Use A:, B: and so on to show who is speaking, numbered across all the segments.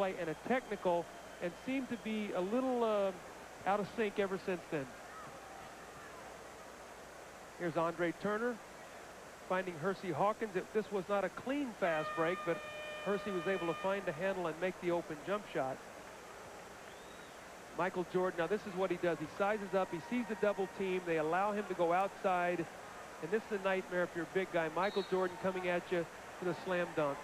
A: play and a technical, and seemed to be a little out of sync ever since then. Here's Andre Turner finding Hersey Hawkins. This was not a clean fast break, but Hersey was able to find the handle and make the open jump shot. Michael Jordan, now this is what he does. He sizes up, he sees the double team, they allow him to go outside, and this is a nightmare if you're a big guy. Michael Jordan coming at you with a slam dunk.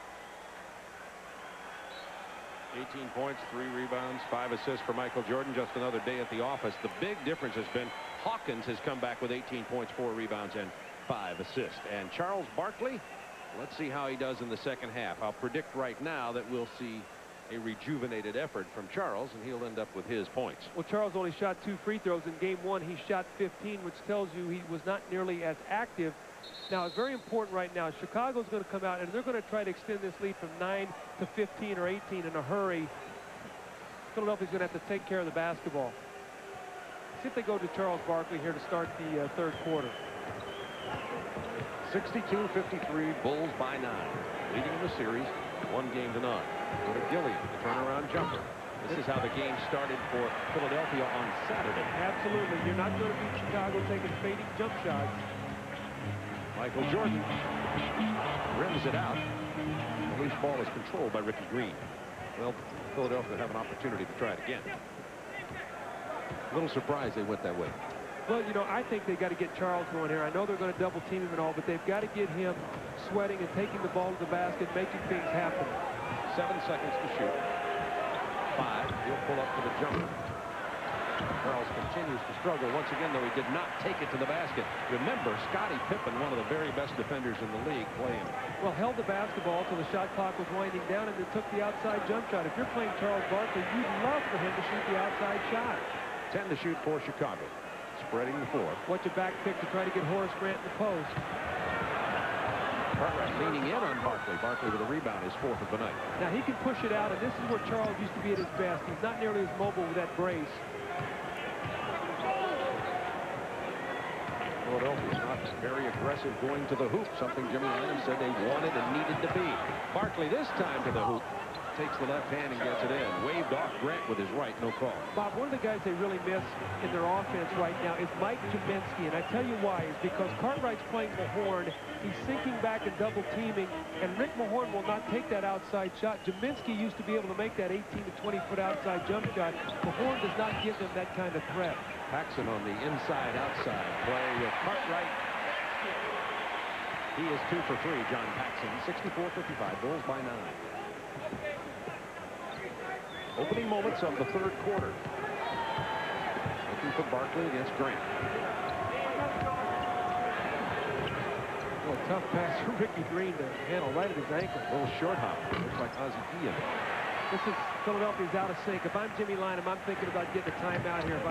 B: 18 points, 3 rebounds, 5 assists for Michael Jordan. Just another day at the office. The big difference has been Hawkins has come back with 18 points, 4 rebounds, and 5 assists. And Charles Barkley, let's see how he does in the second half. I'll predict right now that we'll see a rejuvenated effort from Charles, and he'll end up with his points.
A: Well, Charles only shot 2 free throws. In game 1, he shot 15, which tells you he was not nearly as active. Now, it's very important right now. Chicago's going to come out, and they're going to try to extend this lead from 9 to 15 or 18 in a hurry. Philadelphia's going to have to take care of the basketball. See if they go to Charles Barkley here to start the third quarter.
B: 62-53, Bulls by 9. Leading in the series, 1 game to none. Go to Gilliam, the turnaround jumper. This is how the game started for Philadelphia on Saturday.
A: Absolutely. You're not going to beat Chicago taking fading jump shots.
B: Michael Jordan rims it out. The loose ball is controlled by Ricky Green. Well, Philadelphia have an opportunity to try it again. A little surprised they went that way.
A: Well, you know, I think they've got to get Charles going here. I know they're going to double team him and all, but they've got to get him sweating and taking the ball to the basket, making things happen.
B: 7 seconds to shoot. 5. He'll pull up to the jumper. Charles continues to struggle. Once again, though, he did not take it to the basket. Remember, Scottie Pippen, one of the very best defenders in the league, playing.
A: Well, held the basketball till the shot clock was winding down and then took the outside jump shot. If you're playing Charles Barkley, you'd love for him to shoot the outside shot.
B: 10 to shoot for Chicago. Spreading the floor.
A: Watch a back pick to try to get Horace Grant in the post.
B: Cartwright leaning in on Barkley. Barkley with a rebound, his 4th of the night.
A: Now he can push it out, and this is where Charles used to be at his best. He's not nearly as mobile with that brace.
B: Philadelphia's not very aggressive going to the hoop, something Jimmy Lanham said they wanted and needed to be. Barkley this time to the hoop. Takes the left hand and gets it in. Waved off Grant with his right, no call.
A: Bob, one of the guys they really miss in their offense right now is Mike Kaminsky, and I tell you why. Is because Cartwright's playing Mahorn. He's sinking back and double teaming, and Rick Mahorn will not take that outside shot. Kaminsky used to be able to make that 18 to 20-foot outside jump shot. Mahorn does not give them that kind of threat.
B: Paxson on the inside-outside play with Cartwright. He is 2 for 3, John Paxson. 64-55, Bulls by 9. Opening moments of the third quarter. Looking for Barkley against Grant.
A: Well, tough pass for Ricky Green to handle right at his ankle.
B: A little short hop. Looks like Ozzie Ian.
A: This is Philadelphia's out of sync. If I'm Jimmy Lanham, I'm thinking about getting a timeout here. If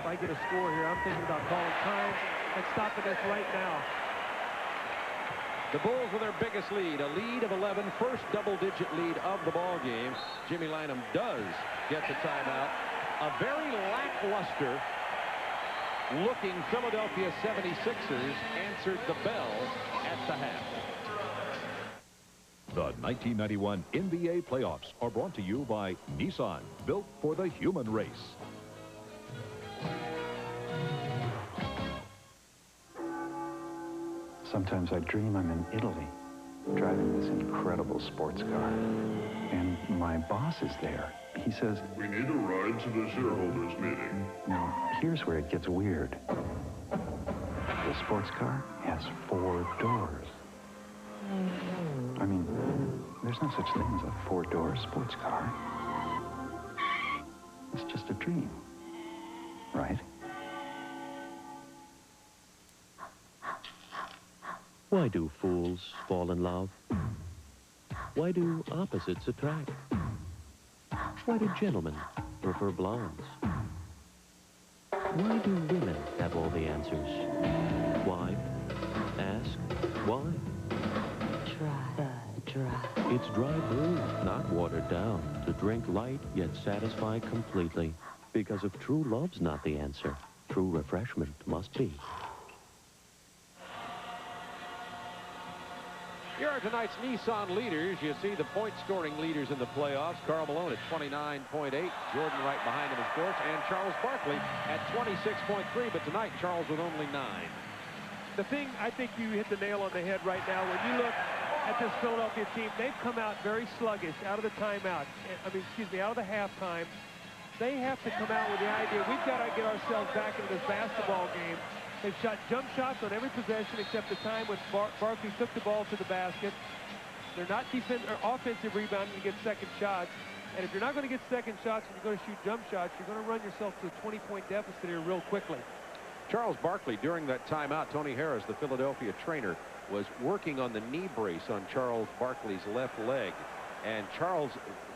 A: I get a score here, I'm thinking about calling time and stopping this right now.
B: The Bulls with their biggest lead, a lead of 11, first double-digit lead of the ball game. Jimmy Lanham does get the timeout. A very lackluster looking Philadelphia 76ers answered the bell at the half.
C: The 1991 NBA playoffs are brought to you by Nissan, built for the human race.
D: Sometimes I dream I'm in Italy, driving this incredible sports car. And my boss is there. He says,
E: "We need a ride to the shareholders meeting."
D: Now, here's where it gets weird. The sports car has 4 doors. I mean, there's no such thing as a 4-door sports car. It's just a dream, right?
F: Why do fools fall in love? Why do opposites attract? Why do gentlemen prefer blondes? Why do women have all the answers? Why? Ask why. Dry. It's dry brew, not watered down, to drink light yet satisfy completely. Because if true love's not the answer, true refreshment must be.
B: Here are tonight's Nissan leaders. You see the point-scoring leaders in the playoffs. Karl Malone at 29.8. Jordan right behind him, of course. And Charles Barkley at 26.3. But tonight, Charles with only 9.
A: The thing, I think you hit the nail on the head right now. When you look at this Philadelphia team, they've come out very sluggish out of the timeout. Out of the halftime. They have to come out with the idea, we've got to get ourselves back into this basketball game. They've shot jump shots on every possession except the time when Barkley took the ball to the basket. They're not offensive rebounding to get second shots. And if you're not going to get second shots and you're going to shoot jump shots, you're going to run yourself to a 20-point deficit here real quickly.
B: Charles Barkley, during that timeout, Tony Harris, the Philadelphia trainer, was working on the knee brace on Charles Barkley's left leg. And Charles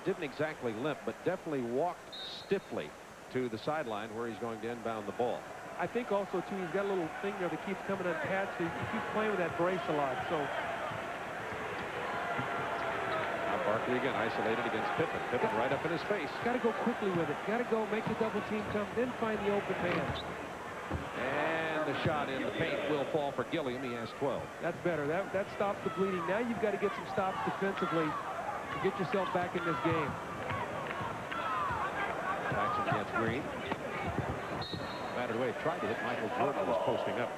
B: didn't exactly limp, but definitely walked stiffly to the sideline where he's going to inbound the ball.
A: I think also, too, he's got a little thing there that keeps coming unpatched. So he keeps playing with that brace a lot. So
B: now Barkley again isolated against Pippen. Pippen right up in his face.
A: Got to go quickly with it. Got to go make the double team come, then find the open man.
B: And the shot in the paint will fall for Gilliam. He has 12.
A: That's better. That stops the bleeding. Now you've got to get some stops defensively to get yourself back in this game.
B: Jackson gets Green. Batted away. Tried to hit Michael Jordan, was posting up.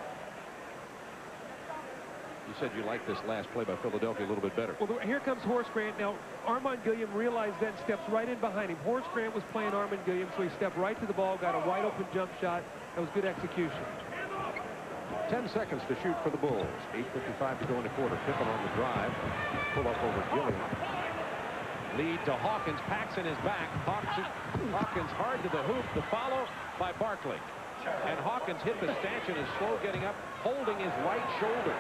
B: You said you liked this last play by Philadelphia a little bit better.
A: Well, here comes Horace Grant. Now, Armand Gilliam realized then, steps right in behind him. Horace Grant was playing Armand Gilliam, so he stepped right to the ball, got a wide open jump shot. That was good execution.
B: 10 seconds to shoot for the Bulls. 8:55 to go in the quarter. Pippen on the drive. Pull up over Gilliam. Lead to Hawkins. Paxson is back. Hawkins hard to the hoop. The follow by Barkley. And Hawkins hit the stanchion, is slow getting up, holding his right shoulder.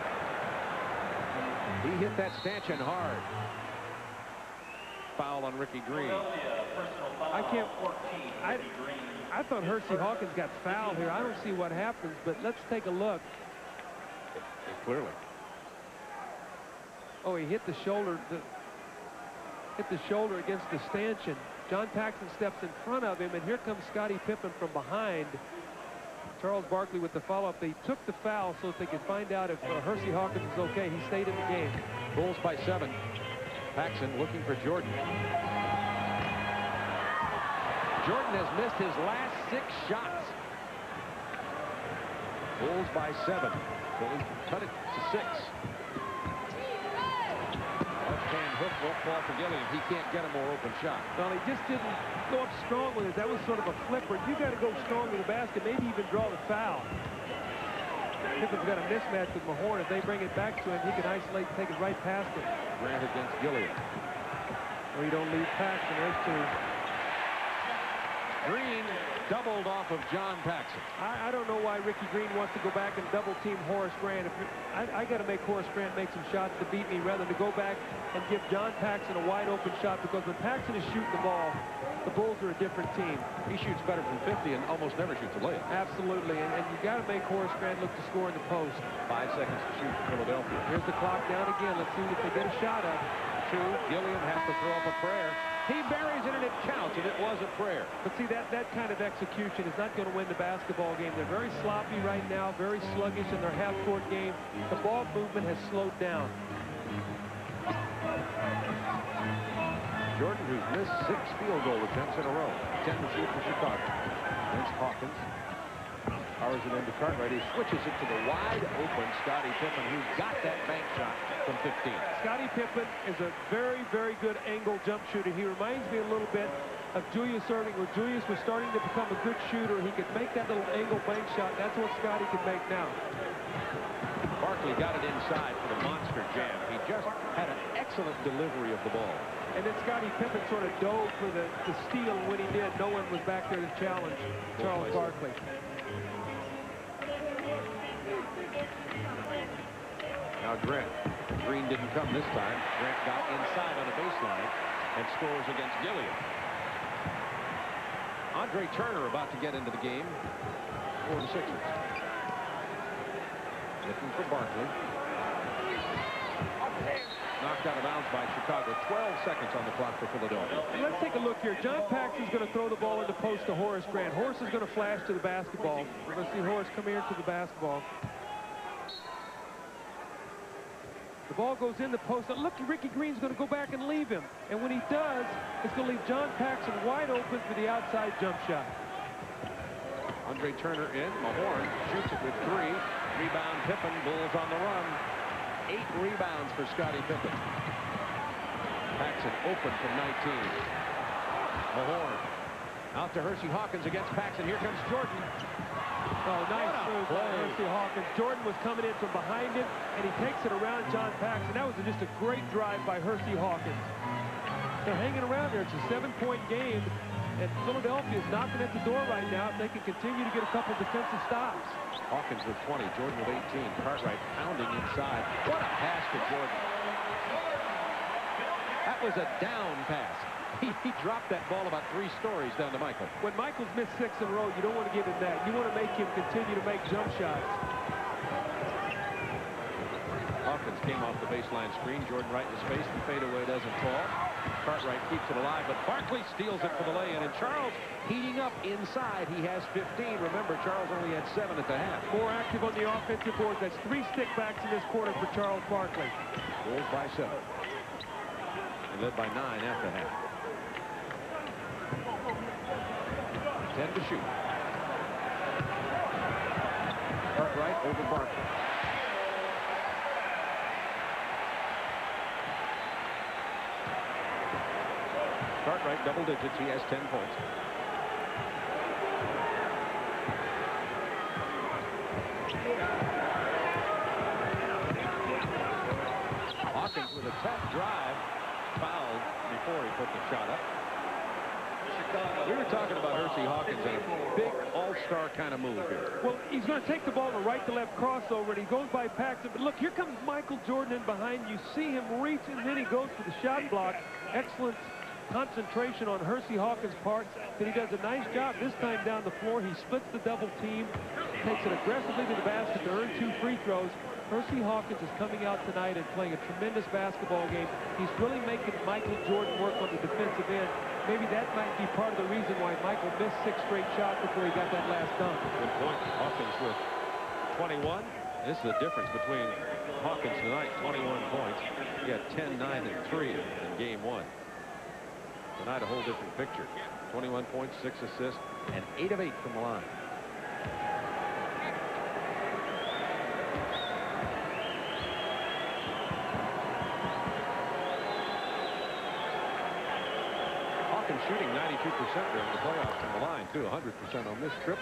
B: He hit that stanchion hard. Foul on Ricky Green.
A: I thought Hersey Hawkins got fouled here. I don't see what happens, but let's take a look.
B: Clearly.
A: Oh, he hit the shoulder. Hit the shoulder against the stanchion. John Paxson steps in front of him, and here comes Scottie Pippen from behind. Charles Barkley with the follow-up. They took the foul so that they could find out if Hersey Hawkins is okay. He stayed in the game.
B: Bulls by 7. Paxson looking for Jordan. Jordan has missed his last 6 shots. Bulls by 7. Bulls cut it to 6. Left-hand hook won't fall for Gilliam. He can't get a more open shot.
A: Well, he just didn't go up strong with it. That was sort of a flipper. You got to go strong with the basket, maybe even draw the foul. Pippen's got a mismatch with Mahorn. If they bring it back to him, he can isolate and take it right past him.
B: Grant against Gilliam.
A: Well, you don't leave Paxson. There's 2.
B: Green doubled off of John Paxson.
A: I don't know why Ricky Green wants to go back and double-team Horace Grant. I got to make Horace Grant make some shots to beat me rather than to go back and give John Paxson a wide-open shot, because when Paxson is shooting the ball, the Bulls are a different team.
B: He shoots better from 50 and almost never shoots a layup.
A: Absolutely, and you got to make Horace Grant look to score in the post.
B: 5 seconds to shoot for Philadelphia.
A: Here's the clock down again. Let's see if they get a shot up.
B: 2. Gilliam has to throw up a prayer. He buries it, and it counts, and it was a prayer.
A: But see, that kind of execution is not going to win the basketball game. They're very sloppy right now, very sluggish in their half-court game. The ball movement has slowed down.
B: Jordan, who's missed 6 field goal attempts in a row. 10 to shoot for Chicago. Against Hawkins. Powers it into Cartwright. He switches it to the wide-open Scottie Pippen, who's got that bank shot from 15.
A: Scottie Pippen is a very, very good angle jump shooter. He reminds me a little bit of Julius Erving, where Julius was starting to become a good shooter. He could make that little angle bank shot. That's what Scottie can make now.
B: Barkley got it inside for the monster jam. He just had an excellent delivery of the ball.
A: And then Scottie Pippen sort of dove for the steal. When he did, no one was back there to challenge Charles Barkley.
B: Now Grant. Green didn't come this time. Grant got inside on the baseline and scores against Gilliam. Andre Turner about to get into the game for the Sixers. Looking for Barkley. Knocked out of bounds by Chicago. 12 seconds on the clock for Philadelphia.
A: Let's take a look here. John Paxson's going to throw the ball in the post to Horace Grant. Horace is going to flash to the basketball. We're going to see Horace come here to the basketball. The ball goes in the post. Look, Ricky Green's going to go back and leave him. And when he does, it's going to leave John Paxson wide open for the outside jump shot.
B: Andre Turner in. Mahorn shoots it with 3. Rebound Pippen. Bulls on the run. 8 rebounds for Scottie Pippen. Paxson open from 19. Mahorn out to Hersey Hawkins against Paxson. Here comes Jordan.
A: Oh, nice move by Hersey Hawkins. Jordan was coming in from behind him, and he takes it around John Paxson. That was just a great drive by Hersey Hawkins. They're hanging around there. It's a 7-point game, and Philadelphia is knocking at the door right now if they can continue to get a couple defensive stops.
B: Hawkins with 20, Jordan with 18. Cartwright pounding inside. What a pass to Jordan. That was a down pass. He dropped that ball about 3 stories down to Michael.
A: When Michael's missed 6 in a row, you don't want to give him that. You want to make him continue to make jump shots.
B: Hawkins came off the baseline screen. Jordan right in his face. The fadeaway doesn't fall. Cartwright keeps it alive, but Barkley steals it for the lay-in. And Charles heating up inside. He has 15. Remember, Charles only had 7 at the half.
A: More active on the offensive board. That's 3 stickbacks in this quarter for Charles Barkley.
B: Bulls by 7. And led by 9 at the half. 10 to shoot. Cartwright over Barkley. Cartwright double digits. He has 10 points. Hawkins with a tough drive. Fouled before he put the shot up. We were talking about Hersey Hawkins and a big all-star kind of move here.
A: Well, he's going to take the ball in a right-to-left crossover, and he goes by Paxson. But look, here comes Michael Jordan in behind. You see him reach, and then he goes for the shot block. Excellent concentration on Hersey Hawkins' part. But he does a nice job this time down the floor. He splits the double team, takes it aggressively to the basket to earn 2 free throws. Hersey Hawkins is coming out tonight and playing a tremendous basketball game. He's really making Michael Jordan work on the defensive end. Maybe that might be part of the reason why Michael missed 6 straight shots before he got that last dunk.
B: Good point. Hawkins with 21. This is the difference between Hawkins tonight, 21 points. He had 10, 9, and 3 in game 1. Tonight, a whole different picture. 21 points, 6 assists, and 8 of 8 from the line. Shooting 92% during the playoffs from the line, too. 100% on this trip.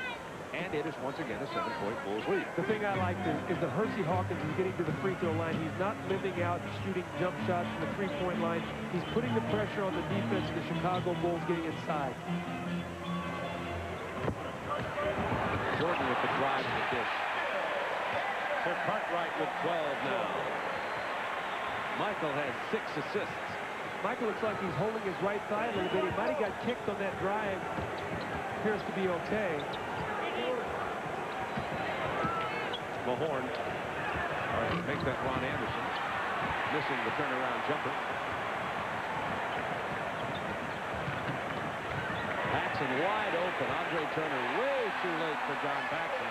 B: And it is once again a 7-point Bulls lead.
A: The thing I like is that Hersey Hawkins is getting to the free throw line. He's not living out shooting jump shots from the 3-point line. He's putting the pressure on the defense of the Chicago Bulls getting inside.
B: Jordan with the drive and the dish. So Cartwright with 12 now. Michael has 6 assists.
A: Michael looks like he's holding his right thigh a little bit. He might have got kicked on that drive. Appears to be okay.
B: Mahorn makes that Ron Anderson. Missing the turnaround jumper. Paxson wide open. Andre Turner way too late for John Paxson.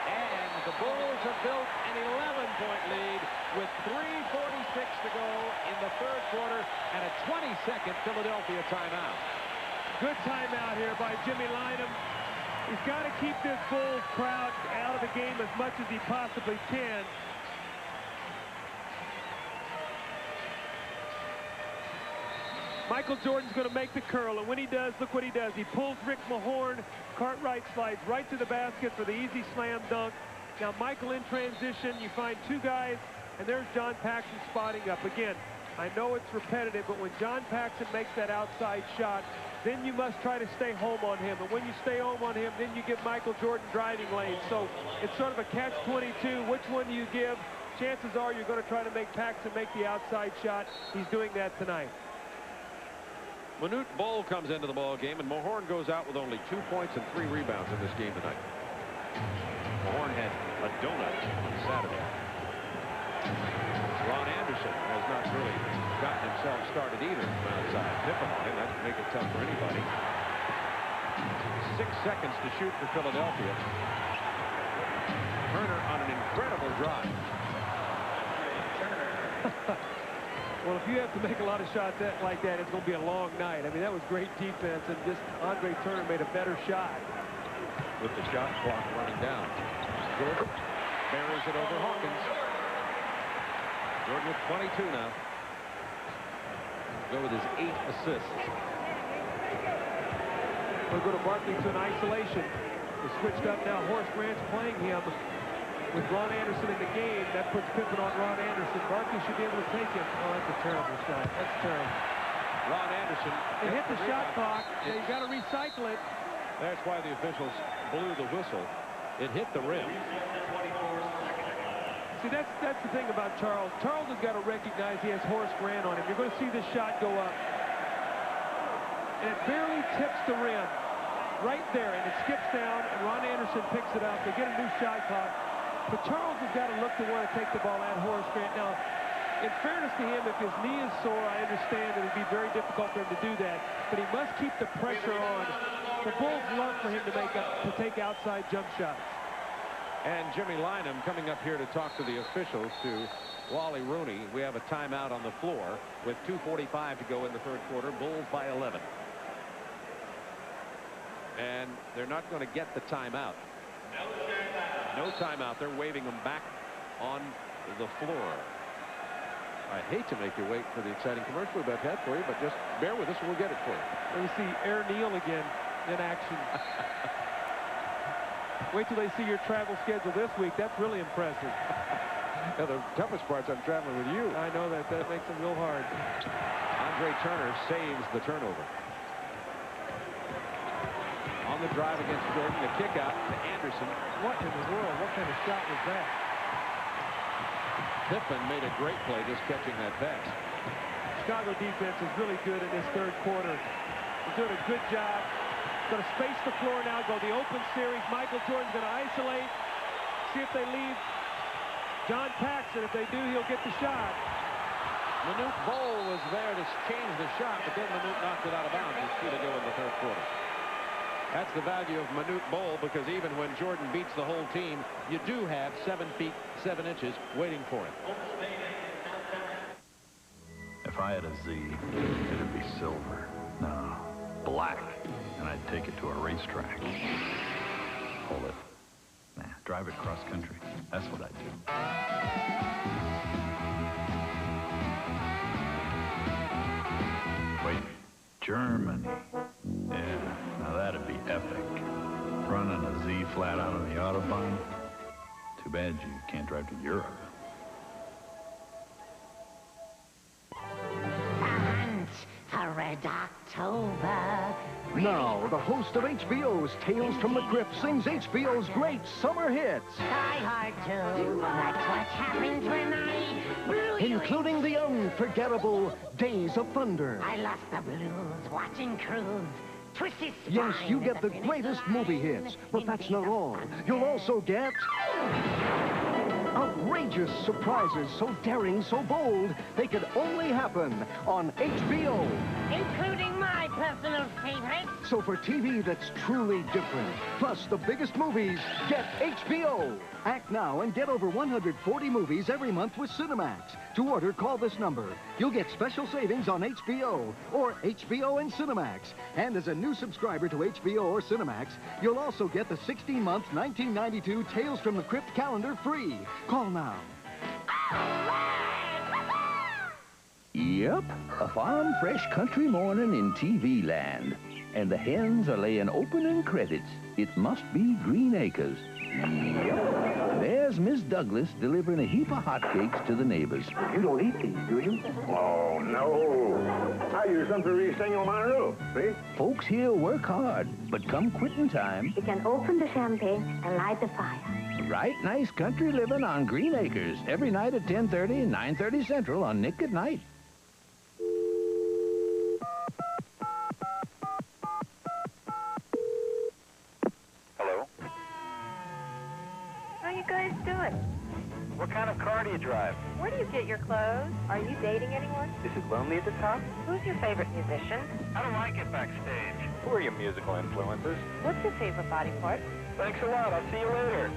B: And the Bulls have built an 11-point lead with 3:46 to go in the 3rd quarter and a 20-second Philadelphia timeout.
A: Good timeout here by Jimmy Lynam. He's got to keep this Bulls crowd out of the game as much as he possibly can. Michael Jordan's going to make the curl, and when he does, look what he does. He pulls Rick Mahorn. Cartwright slides right to the basket for the easy slam dunk. Now Michael in transition. You find 2 guys, and there's John Paxson spotting up. Again, I know it's repetitive, but when John Paxson makes that outside shot, then you must try to stay home on him. And when you stay home on him, then you give Michael Jordan driving lanes. So it's sort of a catch-22. Which one do you give? Chances are you're going to try to make Paxson make the outside shot. He's doing that tonight.
B: Manute Bol comes into the ball game, and Mahorn goes out with only 2 points and 3 rebounds in this game tonight. Mahorn had a donut on Saturday. Ron Anderson has not really gotten himself started either from outside. Pippen on him. That would make it tough for anybody. 6 seconds to shoot for Philadelphia. Turner on an incredible drive.
A: Well, if you have to make a lot of shots like that, it's going to be a long night. I mean, that was great defense, and just Andre Turner made a better shot.
B: With the shot clock running down. Jordan buries it over Hawkins. Jordan with 22 now. Go with his 8 assists.
A: We'll go to Barkley to an isolation. We're switched up now. Horace Grant's playing him with Ron Anderson in the game. That puts Pippen on Ron Anderson. Barkley should be able to take it. Oh, that's a terrible shot. That's terrible.
B: Ron Anderson.
A: They hit the shot clock. They've got to recycle it.
B: That's why the officials blew the whistle. It hit the rim.
A: See, that's the thing about Charles. Charles has got to recognize he has Horace Grant on him. You're going to see this shot go up. And it barely tips the rim. Right there, and it skips down, and Ron Anderson picks it up. They get a new shot clock. But Charles has got to look to want to take the ball at Horace Grant. Now, in fairness to him, if his knee is sore, I understand that it would be very difficult for him to do that. But he must keep the pressure on. The Bulls love for him to take outside jump shots.
B: And Jimmy Lynam coming up here to talk to the officials, to Wally Rooney. We have a timeout on the floor with 2:45 to go in the third quarter. Bulls by 11. And they're not going to get the timeout. No timeout. They're waving them back on the floor. I hate to make you wait for the exciting commercial we've had for you, but just bear with us and we'll get it for you.
A: Let me see Air Neal again in action. Wait till they see your travel schedule this week. That's really impressive.
B: Yeah, the toughest part's I'm traveling with you.
A: I know that. That makes it real hard.
B: Andre Turner saves the turnover. On the drive against Jordan, the kick out to Anderson.
A: What in the world? What kind of shot was that?
B: Pippen made a great play just catching that pass.
A: Chicago defense is really good in this third quarter. They're doing a good job. Going to space the floor now, go the open series. Michael Jordan's going to isolate. See if they leave John Paxson. If they do, he'll get the shot.
B: Manute Bol was there to change the shot, but then Manute knocked it out of bounds. It's 2 to go in the third quarter. That's the value of Manute Bol, because even when Jordan beats the whole team, you do have 7 feet 7 inches waiting for him.
D: If I had a Z, it'd be silver. No, black. And I'd take it to a racetrack. Hold it. Nah, drive it cross country. That's what I'd do. Wait, Germany. Yeah, now that'd be epic. Running a Z flat out on the Autobahn. Too bad you can't drive to Europe.
G: A red October.
H: Now, the host of HBO's Tales from the Crypt sings HBO's great summer hits.
G: Die Hard 2. That's what happens when I blew you.
H: Including the unforgettable Days of Thunder.
G: I lost the blues watching Cruise. Twisted spine.
H: Yes, you get
G: at
H: the
G: finish
H: greatest
G: line.
H: movie hits, but that's not all. You'll also get outrageous surprises so daring, so bold, they could only happen on HBO.
G: Including my personal favorite.
H: So for TV that's truly different, plus the biggest movies, get HBO. Act now and get over 140 movies every month with Cinemax. To order, call this number. You'll get special savings on HBO or HBO and Cinemax. And as a new subscriber to HBO or Cinemax, you'll also get the 16-month 1992 Tales from the Crypt calendar free. Call now.
I: Yep, a farm fresh country morning in TV land. And the hens are laying opening credits. It must be Green Acres. Yep. There's Miss Douglas delivering a heap of hotcakes to the neighbors.
J: You don't eat these, do you? Oh, no. I use them to re-single my roof, see?
I: Folks here work hard, but come quitting time,
K: You can open the champagne and light the fire.
I: right nice country living on Green Acres. Every night at 10:30 and 9:30 Central on Nick at Night.
J: Hello?
K: How you guys doing?
J: What kind of car do you drive?
K: Where do you get your clothes? Are you dating anyone?
J: Is it lonely at the top?
K: Who's your favorite musician?
J: How do I get backstage? Who are your musical influences?
K: What's your favorite body part?
J: Thanks a lot. I'll see you later.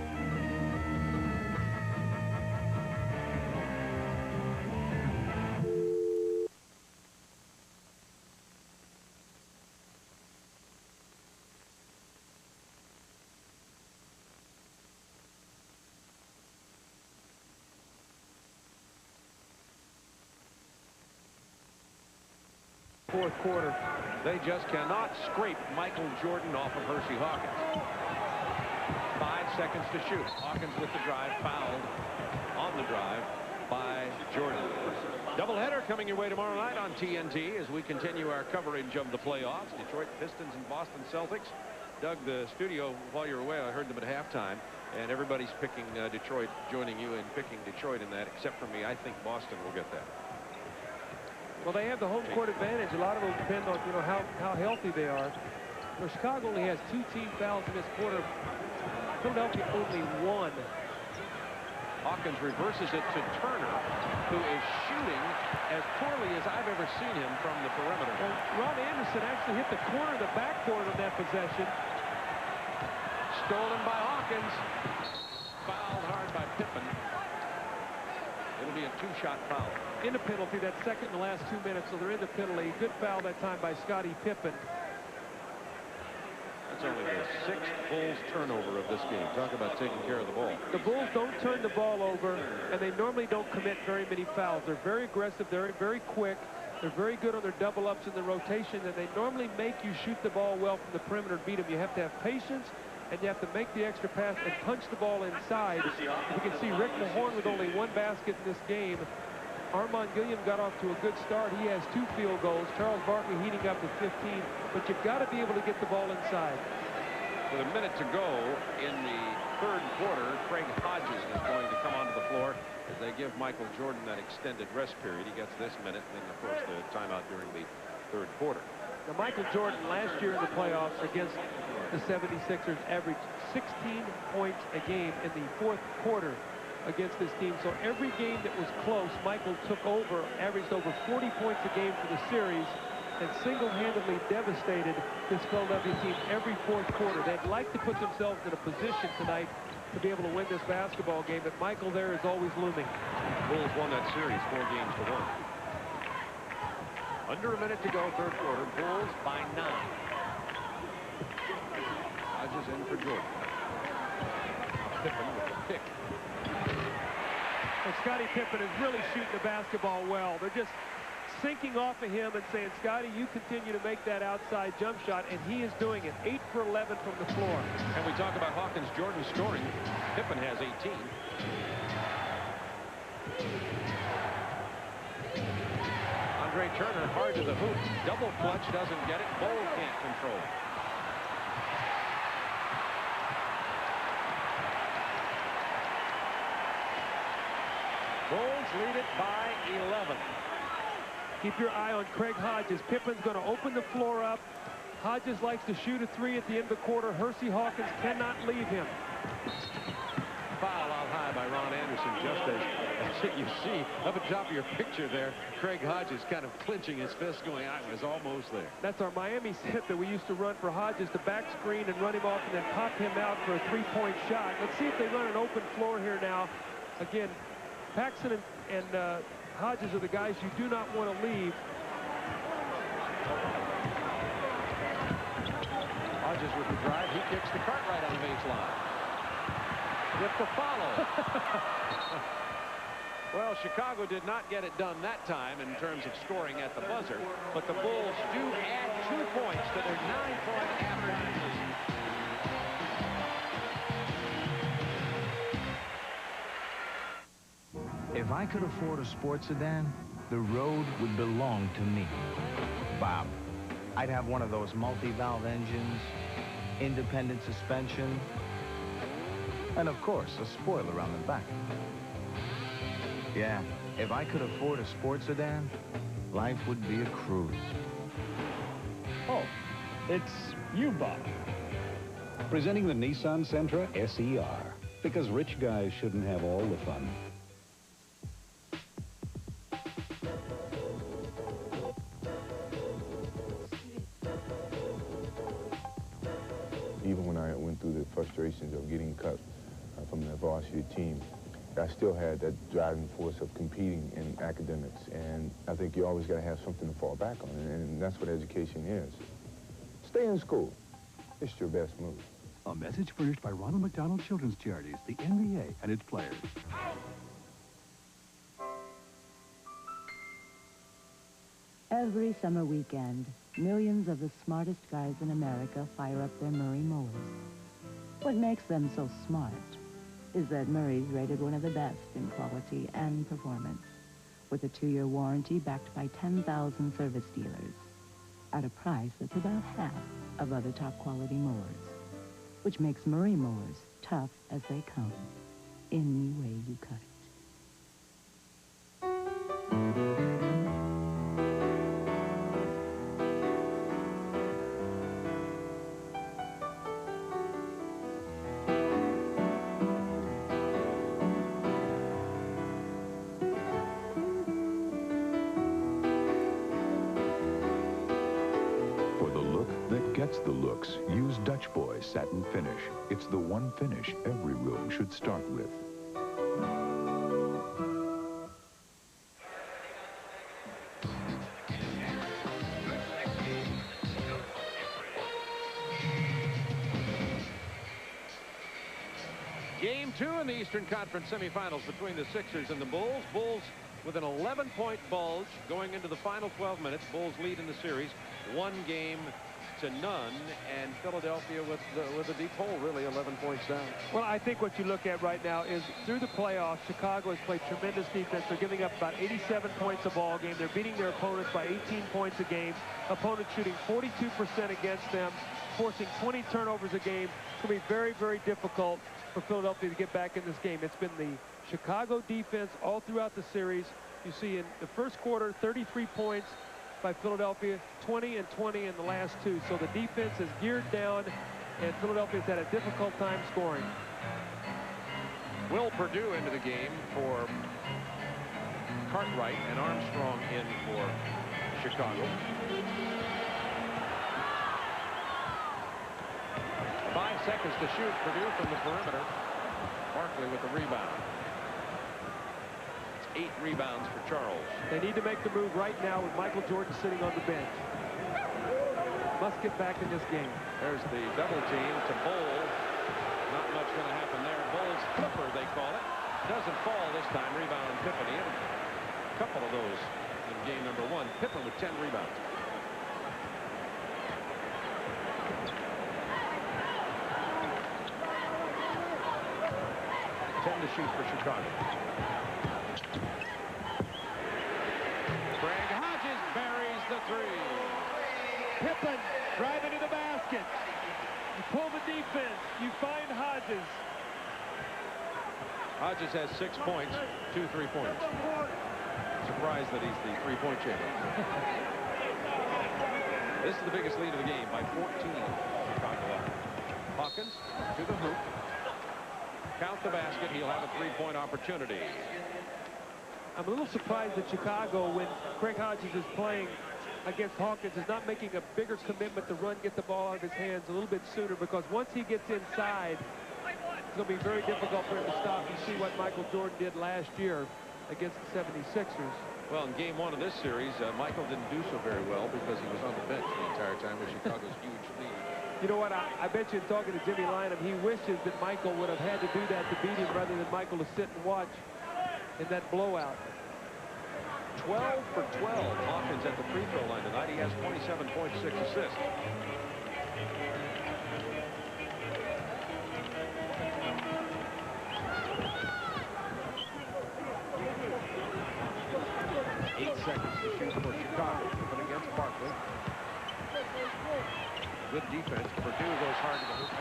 A: fourth quarter.
B: They just cannot scrape Michael Jordan off of Hersey Hawkins. 5 seconds to shoot. Hawkins with the drive, fouled on the drive by Jordan. Doubleheader coming your way tomorrow night on TNT as we continue our coverage of the playoffs. Detroit Pistons and Boston Celtics. Doug, the studio, while you were away, I heard them at halftime, and everybody's picking Detroit, joining you in picking Detroit in that, except for me. I think Boston will get that.
A: Well, they have the home court advantage. A lot of it will depend on, you know, how healthy they are. Well, Chicago only has 2 team fouls in this quarter. Philadelphia only 1.
B: Hawkins reverses it to Turner, who is shooting as poorly as I've ever seen him from the perimeter.
A: Well, Ron Anderson actually hit the corner of the backboard on that possession.
B: Stolen by Hawkins. Fouled hard by Pippen. It'll be a 2-shot foul.
A: In the penalty, that second in the last 2 minutes, so they're in the penalty. Good foul that time by Scottie Pippen.
B: That's only the 6th Bulls turnover of this game. Talk about taking care of the ball.
A: The Bulls don't turn the ball over, and they normally don't commit very many fouls. They're very aggressive. They're very quick. They're very good on their double-ups in the rotation, and they normally make you shoot the ball well from the perimeter and beat them. You have to have patience, and you have to make the extra pass and punch the ball inside. You can see Rick Mahorn with only 1 basket in this game. Armand Gilliam got off to a good start. He has 2 field goals. Charles Barkley heating up to 15. But you've got to be able to get the ball inside.
B: With a minute to go in the 3rd quarter, Craig Hodges is going to come onto the floor as they give Michael Jordan that extended rest period. He gets this minute, and then, of course, the timeout during the 3rd quarter.
A: Now, Michael Jordan last year in the playoffs against the 76ers averaged 16 points a game in the 4th quarter against this team. So every game that was close, Michael took over, averaged over 40 points a game for the series, and single-handedly devastated this Philadelphia team every 4th quarter. They'd like to put themselves in a position tonight to be able to win this basketball game, but Michael there is always looming.
B: Bulls won that series 4 games to 1. Under a minute to go, 3rd quarter. Bulls by 9. Hodges in for Jordan. Pippen with the pick.
A: And Scottie Pippen is really shooting the basketball well. They're just sinking off of him and saying, Scottie, you continue to make that outside jump shot, and he is doing it. 8 for 11 from the floor.
B: And we talk about Hawkins, Jordan scoring. Pippen has 18. Andre Turner hard to the hoop. Double clutch, doesn't get it. Bol can't control. Bulls lead it by 11.
A: Keep your eye on Craig Hodges. Pippen's going to open the floor up. Hodges likes to shoot a 3 at the end of the quarter. Hersey Hawkins cannot leave him.
B: Foul out high by Ron Anderson, just as you see up at the top of your picture there. Craig Hodges kind of clenching his fist going, I was almost there.
A: That's our Miami set that we used to run for Hodges, to back screen and run him off and then pop him out for a 3-point shot. Let's see if they run an open floor here now. Again, Paxson and Hodges are the guys you do not want to leave.
B: Hodges with the drive. He kicks the cart right on the baseline. With the follow. Well, Chicago did not get it done that time in terms of scoring at the buzzer, but the Bulls do add 2 points to their 9-point average.
L: If I could afford a sports sedan, the road would belong to me. Bob, I'd have one of those multi-valve engines, independent suspension, and of course, a spoiler on the back. Yeah, if I could afford a sports sedan, life would be a cruise.
M: Oh, it's you, Bob. Presenting the Nissan Sentra SER, because rich guys shouldn't have all the fun.
N: Even when I went through the frustrations of getting cut from the varsity team, I still had that driving force of competing in academics. And I think you always got to have something to fall back on, and that's what education is. Stay in school. It's your best move.
O: A message furnished by Ronald McDonald Children's Charities, the NBA, and its players.
P: Every summer weekend, millions of the smartest guys in America fire up their Murray mowers. What makes them so smart is that Murray's rated one of the best in quality and performance, with a 2-year warranty backed by 10,000 service dealers at a price that's about half of other top-quality mowers, which makes Murray mowers tough as they come, any way you cut it.
C: Gets the looks. Use Dutch Boy Satin Finish. It's the one finish every room should start with.
B: Game 2 in the Eastern Conference semifinals between the Sixers and the Bulls. Bulls with an 11-point bulge going into the final 12 minutes. Bulls lead in the series 1-0 to none, and Philadelphia with a deep hole, really 11 points down.
A: Well, I think what you look at right now is through the playoffs, Chicago has played tremendous defense. They're giving up about 87 points a ball game. They're beating their opponents by 18 points a game. Opponents shooting 42% against them, forcing 20 turnovers a game. It's going to be very, very difficult for Philadelphia to get back in this game. It's been the Chicago defense all throughout the series. You see in the first quarter, 33 points by Philadelphia, 20 and 20 in the last two. So the defense is geared down, and Philadelphia's had a difficult time scoring.
B: Will Perdue into the game for Cartwright, and Armstrong in for Chicago. 5 seconds to shoot. Perdue from the perimeter. Barkley with the rebound. 8 rebounds for Charles.
A: They need to make the move right now with Michael Jordan sitting on the bench. Must get back in this game.
B: There's the double team to Bull. Not much going to happen there. Bull's flipper, they call it. Doesn't fall this time. Rebound Pippen. He had a couple of those in game number 1. Pippen with 10 rebounds. To shoot for Chicago. Greg Hodges buries the 3.
A: Pippen driving to the basket. You pull the defense. You find Hodges.
B: Hodges has 6 points, 2 3-pointers. Surprised that he's the 3-point champion. This is the biggest lead of the game by 14. Chicago. Hawkins to the hoop. Count the basket. He'll have a 3-point opportunity.
A: I'm a little surprised that Chicago, when Craig Hodges is playing against Hawkins, is not making a bigger commitment to get the ball out of his hands a little bit sooner, because once he gets inside, it's going to be very difficult for him to stop. You see what Michael Jordan did last year against the 76ers.
B: Well, in game 1 of this series, Michael didn't do so very well because he was on the bench the entire time with Chicago's huge lead.
A: You know what? I bet you in talking to Jimmy Lynam, he wishes that Michael would have had to do that to beat him rather than Michael to sit and watch in that blowout.
B: 12 for 12. Hawkins at the free throw line tonight. He has 27 points, 6 assists. Seconds to shoot for Chicago. But against Barkley. Good defense. Perdue goes hard to the hoop.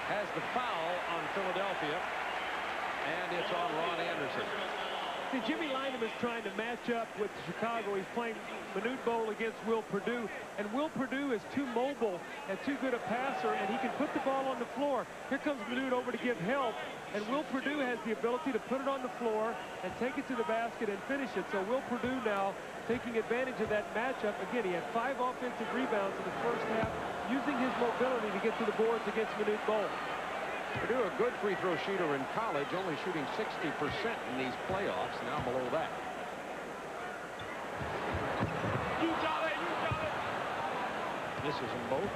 B: Has the foul on Philadelphia. And it's on Ron Anderson.
A: See, Jimmy Lynam is trying to match up with Chicago. He's playing Manute Bol against Will Perdue. And Will Perdue is too mobile and too good a passer, and he can put the ball on the floor. Here comes Manute over to give help. And Will Perdue has the ability to put it on the floor and take it to the basket and finish it. So Will Perdue now taking advantage of that matchup. Again, he had 5 offensive rebounds in the first half, using his mobility to get to the boards against Manute Bol.
B: Perdue, a good free throw shooter in college, only shooting 60% in these playoffs, now below that.
A: You got it, you got it.
B: Misses them both.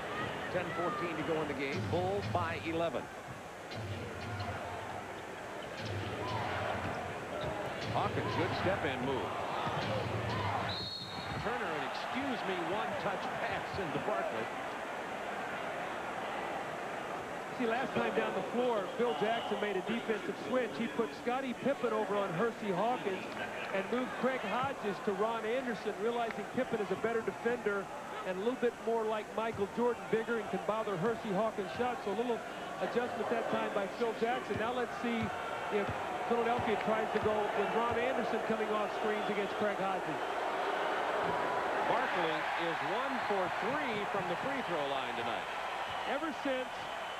B: 10-14 to go in the game. Bulls by 11. Hawkins, good step-in move. Turner an excuse me one-touch pass into Barkley.
A: See, last time down the floor, Phil Jackson made a defensive switch. He put Scottie Pippen over on Hersey Hawkins and moved Craig Hodges to Ron Anderson, realizing Pippen is a better defender and a little bit more like Michael Jordan, bigger and can bother Hersey Hawkins' shot. So a little adjustment that time by Phil Jackson. Now let's see if Philadelphia tries to go with Ron Anderson coming off screens against Craig Hodges.
B: Barkley is 1 for 3 from the free throw line tonight.
A: Ever since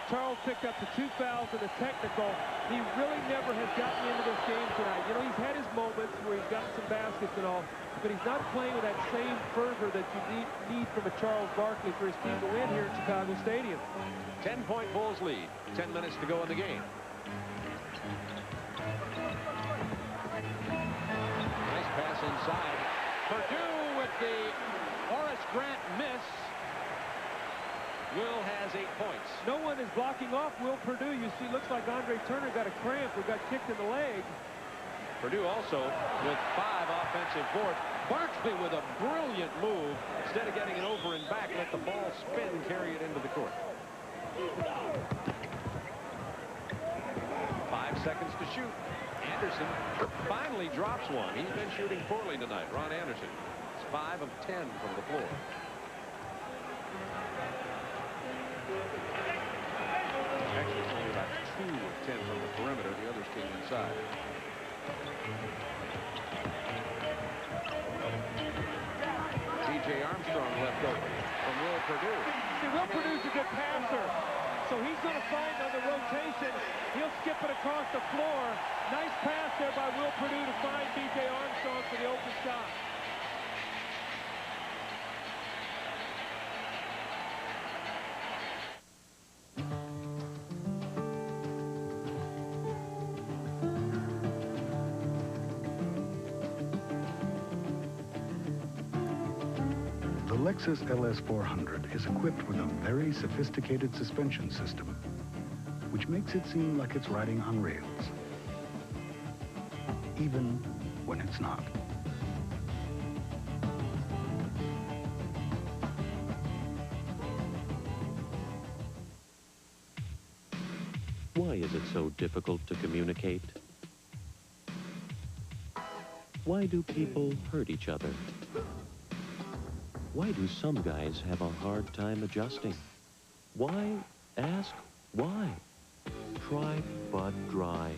A: Charles picked up the 2 fouls and the technical, he really never has gotten into this game tonight. You know, he's had his moments where he's gotten some baskets and all, but he's not playing with that same fervor that you need from a Charles Barkley for his team to win here at Chicago Stadium.
B: 10-point Bulls lead. 10 minutes to go in the game. Nice pass inside. Purdue with the Horace Grant miss. Will has 8 points.
A: No one is blocking off Will Purdue. You see, looks like Andre Turner got a cramp or got kicked in the leg.
B: Purdue also with 5 offensive boards. Barkley with a brilliant move. Instead of getting it over and back, let the ball spin, carry it into the court. 5 seconds to shoot. Anderson finally drops one. He's been shooting poorly tonight. Ron Anderson. It's 5 of 10 from the floor. Actually, it's only about 2 of 10 from the perimeter. The others came inside. B.J. Armstrong left open from Will Purdue.
A: See, Will Purdue's a good passer, so he's going to find on the rotation. He'll skip it across the floor. Nice pass there by Will Purdue to find B.J. Armstrong for the open shot.
O: The Lexus LS400 is equipped with a very sophisticated suspension system, which makes it seem like it's riding on rails, even when it's not.
F: Why is it so difficult to communicate? Why do people hurt each other? Why do some guys have a hard time adjusting? Why? Ask why. Try Bud Dry.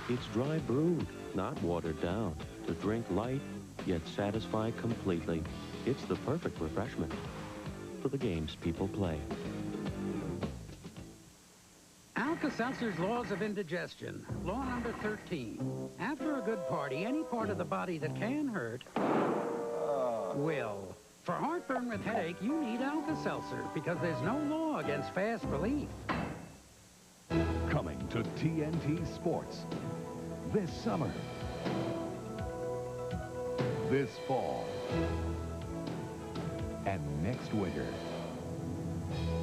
F: It's dry brewed, not watered down, to drink light, yet satisfy completely. It's the perfect refreshment for the games people play.
Q: Alka-Seltzer's Laws of Indigestion. Law number 13. After a good party, any part of the body that can hurt will. For heartburn with headache, you need Alka-Seltzer because there's no law against fast relief.
R: Coming to TNT Sports this summer, this fall, and next winter.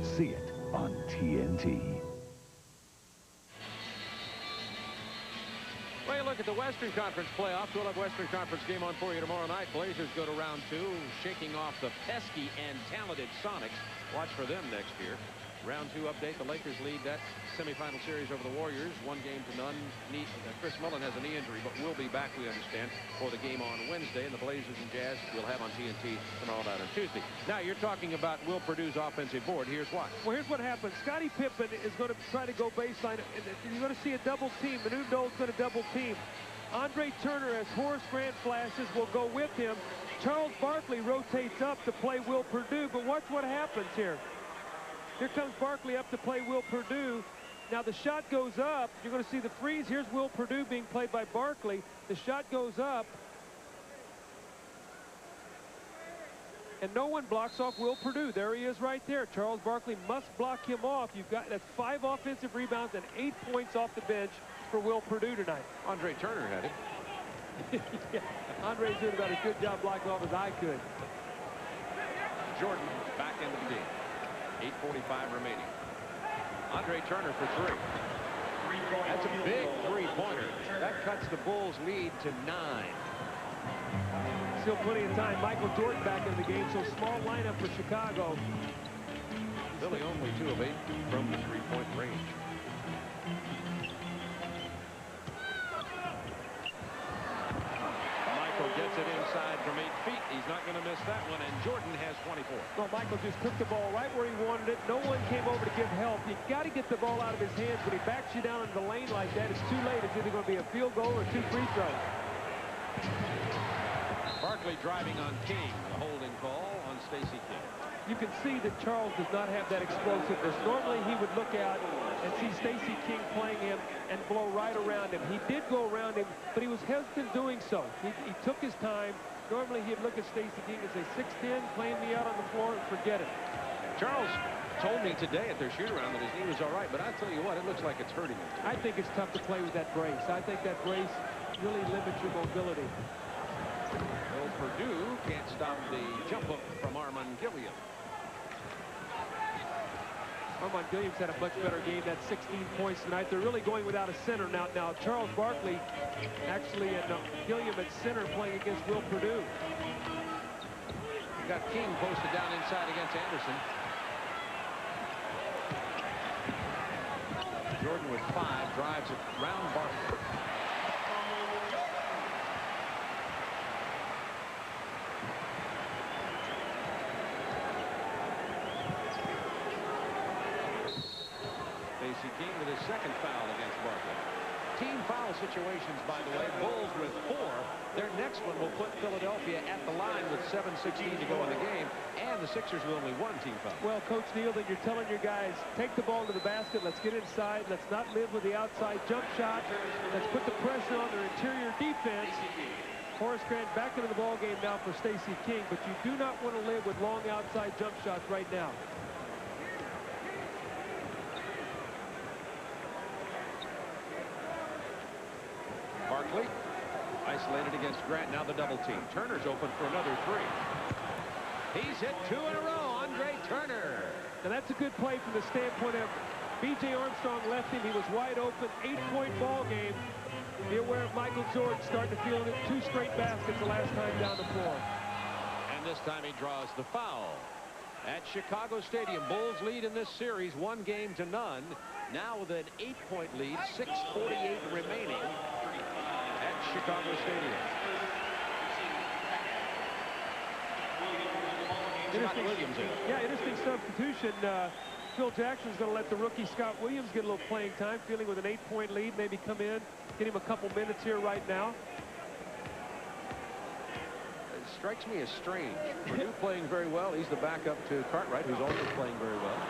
R: See it on TNT.
B: Well, you look at the Western Conference playoffs. We'll have Western Conference game on for you tomorrow night. Blazers go to round 2, shaking off the pesky and talented Sonics. Watch for them next year. Round 2 update. The Lakers lead that semifinal series over the Warriors. 1 game to none. Chris Mullin has a knee injury, but will be back, we understand, for the game on Wednesday. And the Blazers and Jazz we'll have on TNT tomorrow night on Tuesday. Now, you're talking about Will Purdue's offensive board. Here's why.
A: Well, here's what happens. Scottie Pippen is going to try to go baseline. You're going to see a double team. Manu Dole's going to double team. Andre Turner, as Horace Grant flashes, will go with him. Charles Barkley rotates up to play Will Purdue, but watch what happens here. Here comes Barkley up to play Will Purdue. Now the shot goes up. You're going to see the freeze. Here's Will Purdue being played by Barkley. The shot goes up. And no one blocks off Will Purdue. There he is right there. Charles Barkley must block him off. That's 5 offensive rebounds and 8 points off the bench for Will Purdue tonight.
B: Andre Turner had it.
A: Yeah, Andre's doing about as good job blocking off as I could.
B: Jordan back into the game. 8:45 remaining. Andre Turner for 3. That's a big three-pointer. That cuts the Bulls' lead to 9.
A: Still plenty of time. Michael Jordan back in the game, so small lineup for Chicago.
B: Billy only 2 of 8 from the three-point range. Michael gets it inside from 8 feet. He's not going to miss that one, and Jordan has 24.
A: Well, Michael just took the ball right where he wanted it. No one came over to give help. You got to get the ball out of his hands. When he backs you down into the lane like that, it's too late. It's either going to be a field goal or 2 free throws.
B: Barkley driving on King. The holding call on Stacey King.
A: You can see that Charles does not have that explosiveness. Normally he would look out and see Stacey King playing him and blow right around him. He did go around him, but he was hesitant doing so. He took his time. Normally he'd look at Stacey King and say, 6'10", playing me out on the floor, and forget it.
B: Charles told me today at their shoot-around that his knee was all right, but I tell you what, it looks like it's hurting him.
A: I think it's tough to play with that brace. I think that brace really limits your mobility.
B: Well, Purdue can't stop the jump hook from Armand Gilliam.
A: Armand Gilliam's had a much better game. That's 16 points tonight. They're really going without a center now. Now Charles Barkley actually and Gilliam at center playing against Will Purdue.
B: You got King posted down inside against Anderson. Jordan with 5 drives it round Barkley. Stacey King with his second foul against Barkley. Team foul situations, by the way. Bulls with 4. Their next one will put Philadelphia at the line with 7:16 to go in the game, and the Sixers with only 1 team foul.
A: Well, Coach Neal, then you're telling your guys, take the ball to the basket. Let's get inside. Let's not live with the outside jump shot. Let's put the pressure on their interior defense. Horace Grant back into the ball game now for Stacey King, but you do not want to live with long outside jump shots right now.
B: Barkley isolated against Grant. Now the double team. Turner's open for another 3. He's hit 2 in a row. Andre Turner.
A: Now that's a good play from the standpoint of B.J. Armstrong left him. He was wide open. 8-point ball game. Be aware of Michael Jordan starting to feel it. 2 straight baskets the last time down the floor.
B: And this time he draws the foul. At Chicago Stadium, Bulls lead in this series 1-0. Now with an 8-point lead, 6:48 remaining at Chicago Stadium. Scott Williams in.
A: Yeah, interesting substitution. Phil Jackson's going to let the rookie Scott Williams get a little playing time, feeling with an 8-point lead, maybe come in, get him a couple minutes here right now.
B: It strikes me as strange. Purdue playing very well. He's the backup to Cartwright, who's also playing very well.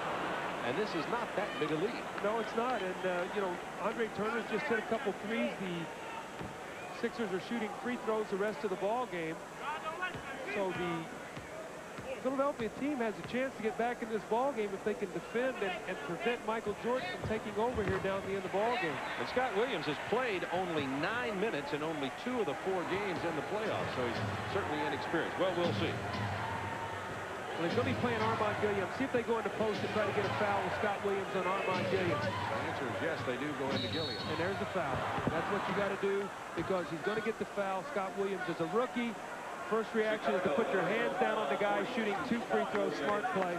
B: And this is not that big a lead.
A: No, it's not. And, you know, Andre Turner's just hit a couple threes. The Sixers are shooting free throws the rest of the ball game. So the Philadelphia team has a chance to get back in this ball game if they can defend and prevent Michael Jordan from taking over here down the end of the ball game.
B: And Scott Williams has played only 9 minutes in only 2 of the 4 games in the playoffs, so he's certainly inexperienced. Well, we'll see.
A: Well, he's going to be playing Armand Gilliam. See if they go into post and try to get a foul with Scott Williams on Armand Gilliam.
B: The answer is yes, they do go into Gilliam.
A: And there's the foul. That's what you got to do because he's going to get the foul. Scott Williams is a rookie. First reaction is to put your hands down on the guy shooting 2 free throws. Smart play.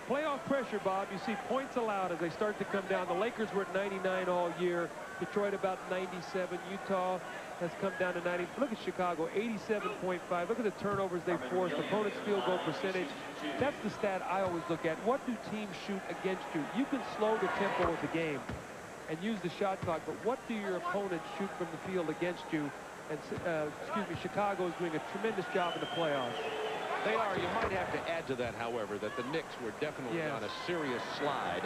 A: Playoff pressure, Bob. You see points allowed as they start to come down. The Lakers were at 99 all year. Detroit about 97. Utah has come down to 90. Look at Chicago, 87.5. Look at the turnovers they forced. Opponent's field goal percentage. That's the stat I always look at. What do teams shoot against you? You can slow the tempo of the game and use the shot clock, but what do your opponents shoot from the field against you? And, excuse me, Chicago is doing a tremendous job in the playoffs.
B: They are. You might have to add to that, however, that the Knicks were definitely on a serious slide,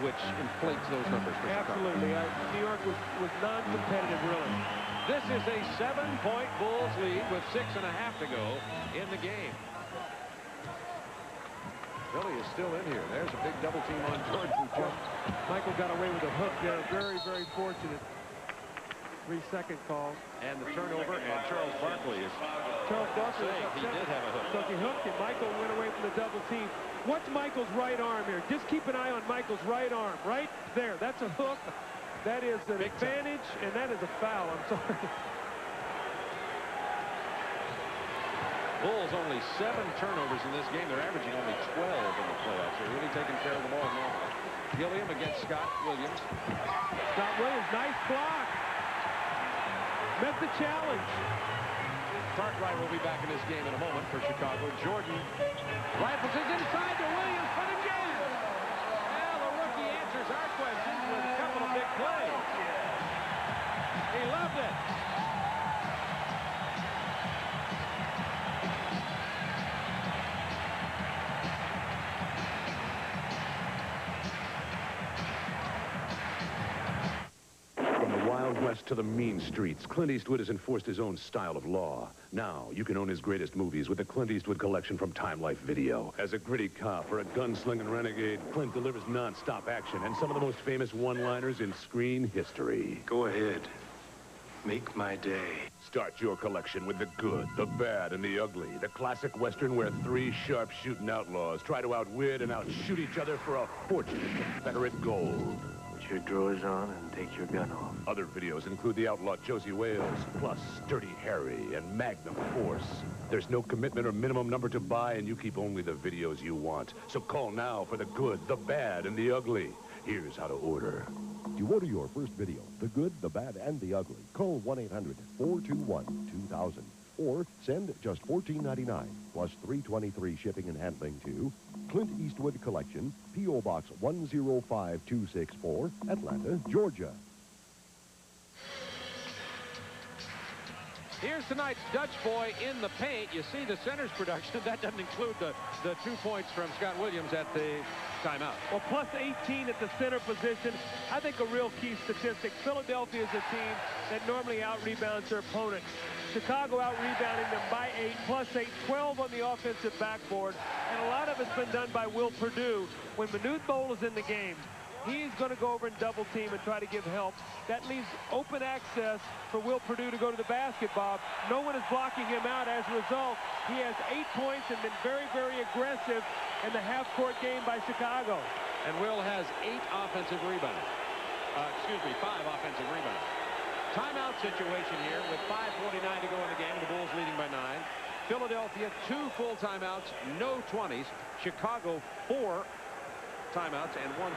B: which inflates those numbers for
A: Absolutely. New York was non-competitive, really.
B: This is a 7-point Bulls lead with 6.5 to go in the game. Billy is still in here. There's a big double team on Jordan.
A: Michael got away with a hook there. Very, very fortunate. 3-second call.
B: And the turnover, and Charles Barkley is
A: saying
B: he did have a hook.
A: So he hooked it. Michael went away from the double team. Watch Michael's right arm here. Just keep an eye on Michael's right arm. Right there. That's a hook. That is an advantage, and that is a foul. I'm sorry.
B: Bulls only 7 turnovers in this game. They're averaging only 12 in the playoffs. They're really taking care of the ball normally. Gilliam against Scott Williams.
A: Scott Williams, nice block. Met the challenge.
B: Cartwright will be back in this game in a moment for Chicago. Jordan rifles his inside to Williams for the jam. Well, the rookie answers our questions with a couple of big plays. He loved it.
S: West to the mean streets, Clint Eastwood has enforced his own style of law. Now, you can own his greatest movies with the Clint Eastwood collection from Time Life Video. As a gritty cop or a gunslinging renegade, Clint delivers non-stop action and some of the most famous one-liners in screen history.
T: Go ahead. Make my day.
S: Start your collection with the good, the bad, and the ugly. The classic Western where 3 sharp-shooting outlaws try to outwit and outshoot each other for a fortune in Confederate gold.
T: Put your drawers on and take your gun off.
S: Other videos include the outlaw Josie Wales, plus Sturdy Harry and Magnum Force. There's no commitment or minimum number to buy, and you keep only the videos you want. So call now for the good, the bad, and the ugly. Here's how to order.
U: To order your first video, The Good, the Bad, and the Ugly, call 1-800-421-2000 or send just $14.99 plus $3.23 shipping and handling to Clint Eastwood Collection, P.O. Box 105264, Atlanta, Georgia.
B: Here's tonight's Dutch boy in the paint. You see the center's production. That doesn't include the 2 points from Scott Williams at the timeout.
A: Well, plus 18 at the center position. I think a real key statistic. Philadelphia is a team that normally out-rebounds their opponent. Chicago out-rebounding them by 8, plus 8, 12 on the offensive backboard. And a lot of it's been done by Will Perdue. When Manute Bol is in the game, he's going to go over and double team and try to give help. That leaves open access for Will Perdue to go to the basket, Bob. No one is blocking him out. As a result, he has 8 points and been very, very aggressive in the half-court game by Chicago.
B: And Will has 8 offensive rebounds. 5 offensive rebounds. Timeout situation here with 5:49 to go in the game. The Bulls leading by 9. Philadelphia, 2 full timeouts, no 20s. Chicago, 4 timeouts and 1:40.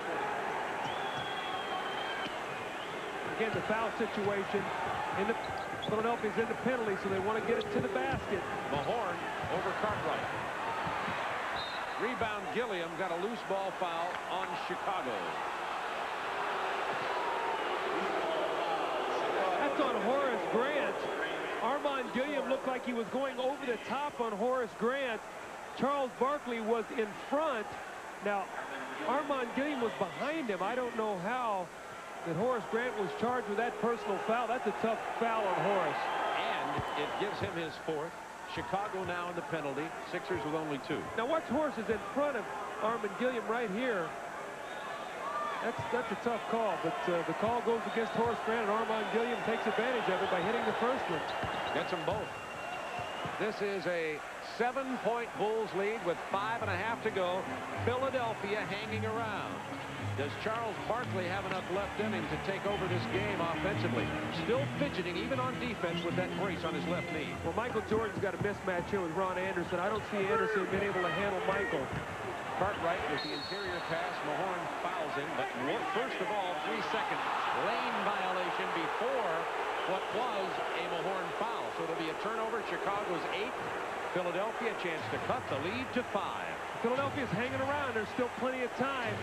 A: Again, the foul situation. Philadelphia's in the penalty, so they want to get it to the basket.
B: Mahorn over Cartwright. Rebound, Gilliam got a loose ball foul on Chicago.
A: That's on Horace Grant. Armand Gilliam looked like he was going over the top on Horace Grant. Charles Barkley was in front. Now, Armand Gilliam was behind him. I don't know how that Horace Grant was charged with that personal foul. That's a tough foul on Horace.
B: And it gives him his 4th. Chicago now in the penalty. Sixers with only 2.
A: Now watch Horace is in front of Armand Gilliam right here. That's a tough call, but the call goes against Horace Grant, and Armand Gilliam takes advantage of it by hitting the first one.
B: Gets them both. This is a 7-point Bulls lead with 5.5 to go. Philadelphia hanging around. Does Charles Barkley have enough left in him to take over this game offensively? Still fidgeting, even on defense, with that brace on his left knee.
A: Well, Michael Jordan's got a mismatch here with Ron Anderson. I don't see Anderson being able to handle Michael.
B: Cartwright with the interior pass. Mahorn fouls him, but first of all, 3 seconds. Lane violation before what was a Mahorn foul. So it'll be a turnover. Chicago's 8. Philadelphia chance to cut the lead to 5.
A: Philadelphia's hanging around. There's still plenty of time.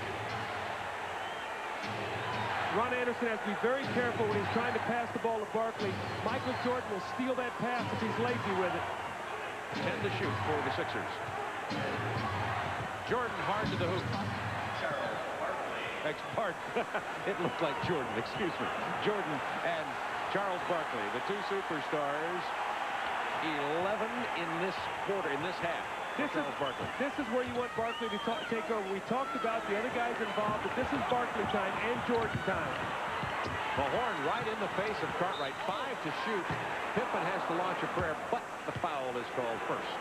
A: Ron Anderson has to be very careful when he's trying to pass the ball to Barkley. Michael Jordan will steal that pass if he's lazy with it.
B: 10 to shoot for the Sixers. Jordan hard to the hoop. It looked like Jordan, excuse me. Jordan and Charles Barkley, the 2 superstars. 11 in this quarter, in this half. This
A: is where you want Barkley to take over. We talked about the other guys involved, but this is Barkley time and Jordan time.
B: Mahorn right in the face of Cartwright. 5 to shoot. Pippen has to launch a prayer, but the foul is called first.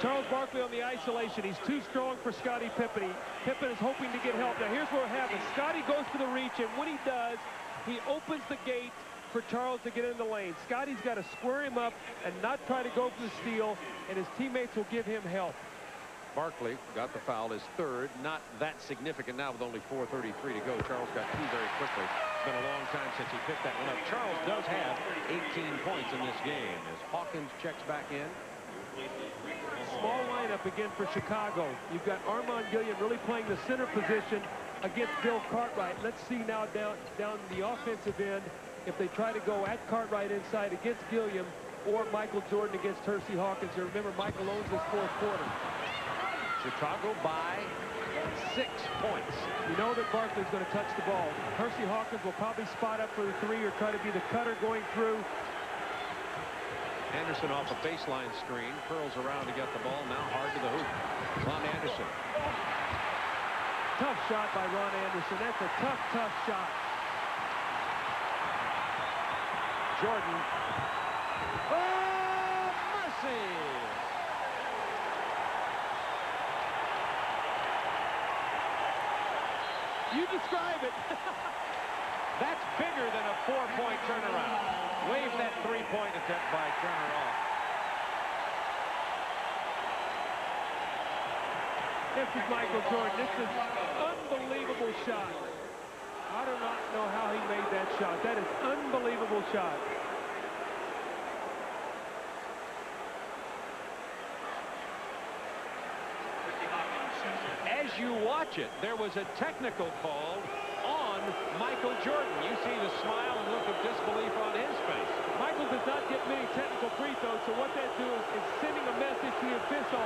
A: Charles Barkley on the isolation. He's too strong for Scottie Pippen. Pippen is hoping to get help. Now here's what happens. Scottie goes for the reach, and when he does, he opens the gate for Charles to get in the lane. Scotty's got to square him up and not try to go for the steal, and his teammates will give him help.
B: Barkley got the foul, his third. Not that significant now with only 4:33 to go. Charles got two very quickly. It's been a long time since he picked that one up. Charles does have 18 points in this game as Hawkins checks back in.
A: Small lineup again for Chicago. You've got Armand Gilliam really playing the center position against Bill Cartwright. Let's see now down the offensive end if they try to go at Cartwright inside against Gilliam or Michael Jordan against Hersey Hawkins. And remember, Michael owns this fourth quarter.
B: Chicago by 6 points.
A: You know that Barkley's going to touch the ball. Hersey Hawkins will probably spot up for the three or try to be the cutter going through.
B: Anderson off a baseline screen, curls around to get the ball, now hard to the hoop. Ron Anderson.
A: Tough shot by Ron Anderson. That's a tough shot. Jordan.
B: Oh, mercy!
A: You describe it.
B: That's bigger than a 4-point turnaround. Waved that 3-point attempt by Turner off.
A: This is Michael Jordan. This is an unbelievable shot. I do not know how he made that shot. That is an unbelievable shot.
B: As you watch it, there was a technical call on Michael Jordan. You see the smile and look of disbelief on his face.
A: Michael does not get many technical free throws, so what that does is sending a message to the official.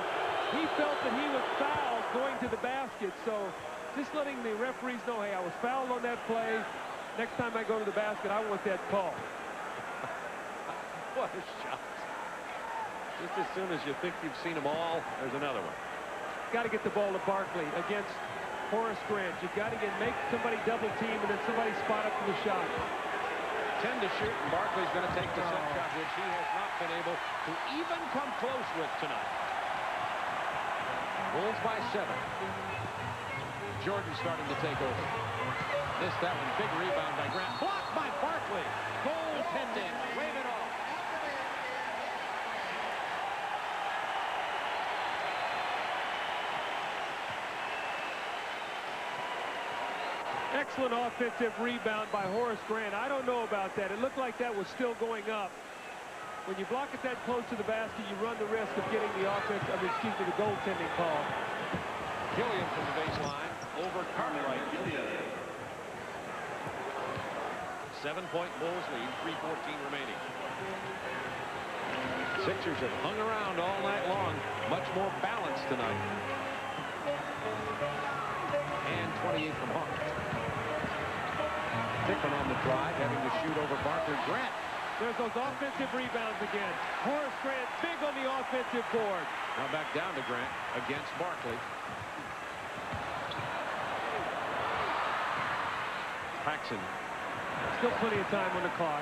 A: He felt that he was fouled going to the basket, so just letting the referees know, hey, I was fouled on that play. Next time I go to the basket, I want that call.
B: What a shot. Just as soon as you think you've seen them all, there's another one.
A: Got to get the ball to Barkley against Horace Grant. You've got to make somebody double team and then somebody spot up for the shot.
B: 10 to shoot, and Barkley's going to take the set shot, which he has not been able to even come close with tonight. Bulls by 7. Jordan starting to take over. Missed that one. Big rebound by Grant. Blocked by Barkley. Goaltending. Wave it off.
A: Excellent offensive rebound by Horace Grant. I don't know about that. It looked like that was still going up. When you block it that close to the basket, you run the risk of getting the the goaltending call.
B: Gilliam from the baseline over Cartwright. 7-point Bulls lead, 3:14 remaining. Sixers have hung around all night long. Much more balanced tonight. And 28 from Hawkins. Pickman on the drive, having to shoot over Barker. Grant.
A: There's those offensive rebounds again. Horace Grant big on the offensive board.
B: Now back down to Grant against Barkley. Paxson.
A: Still plenty of time on the clock.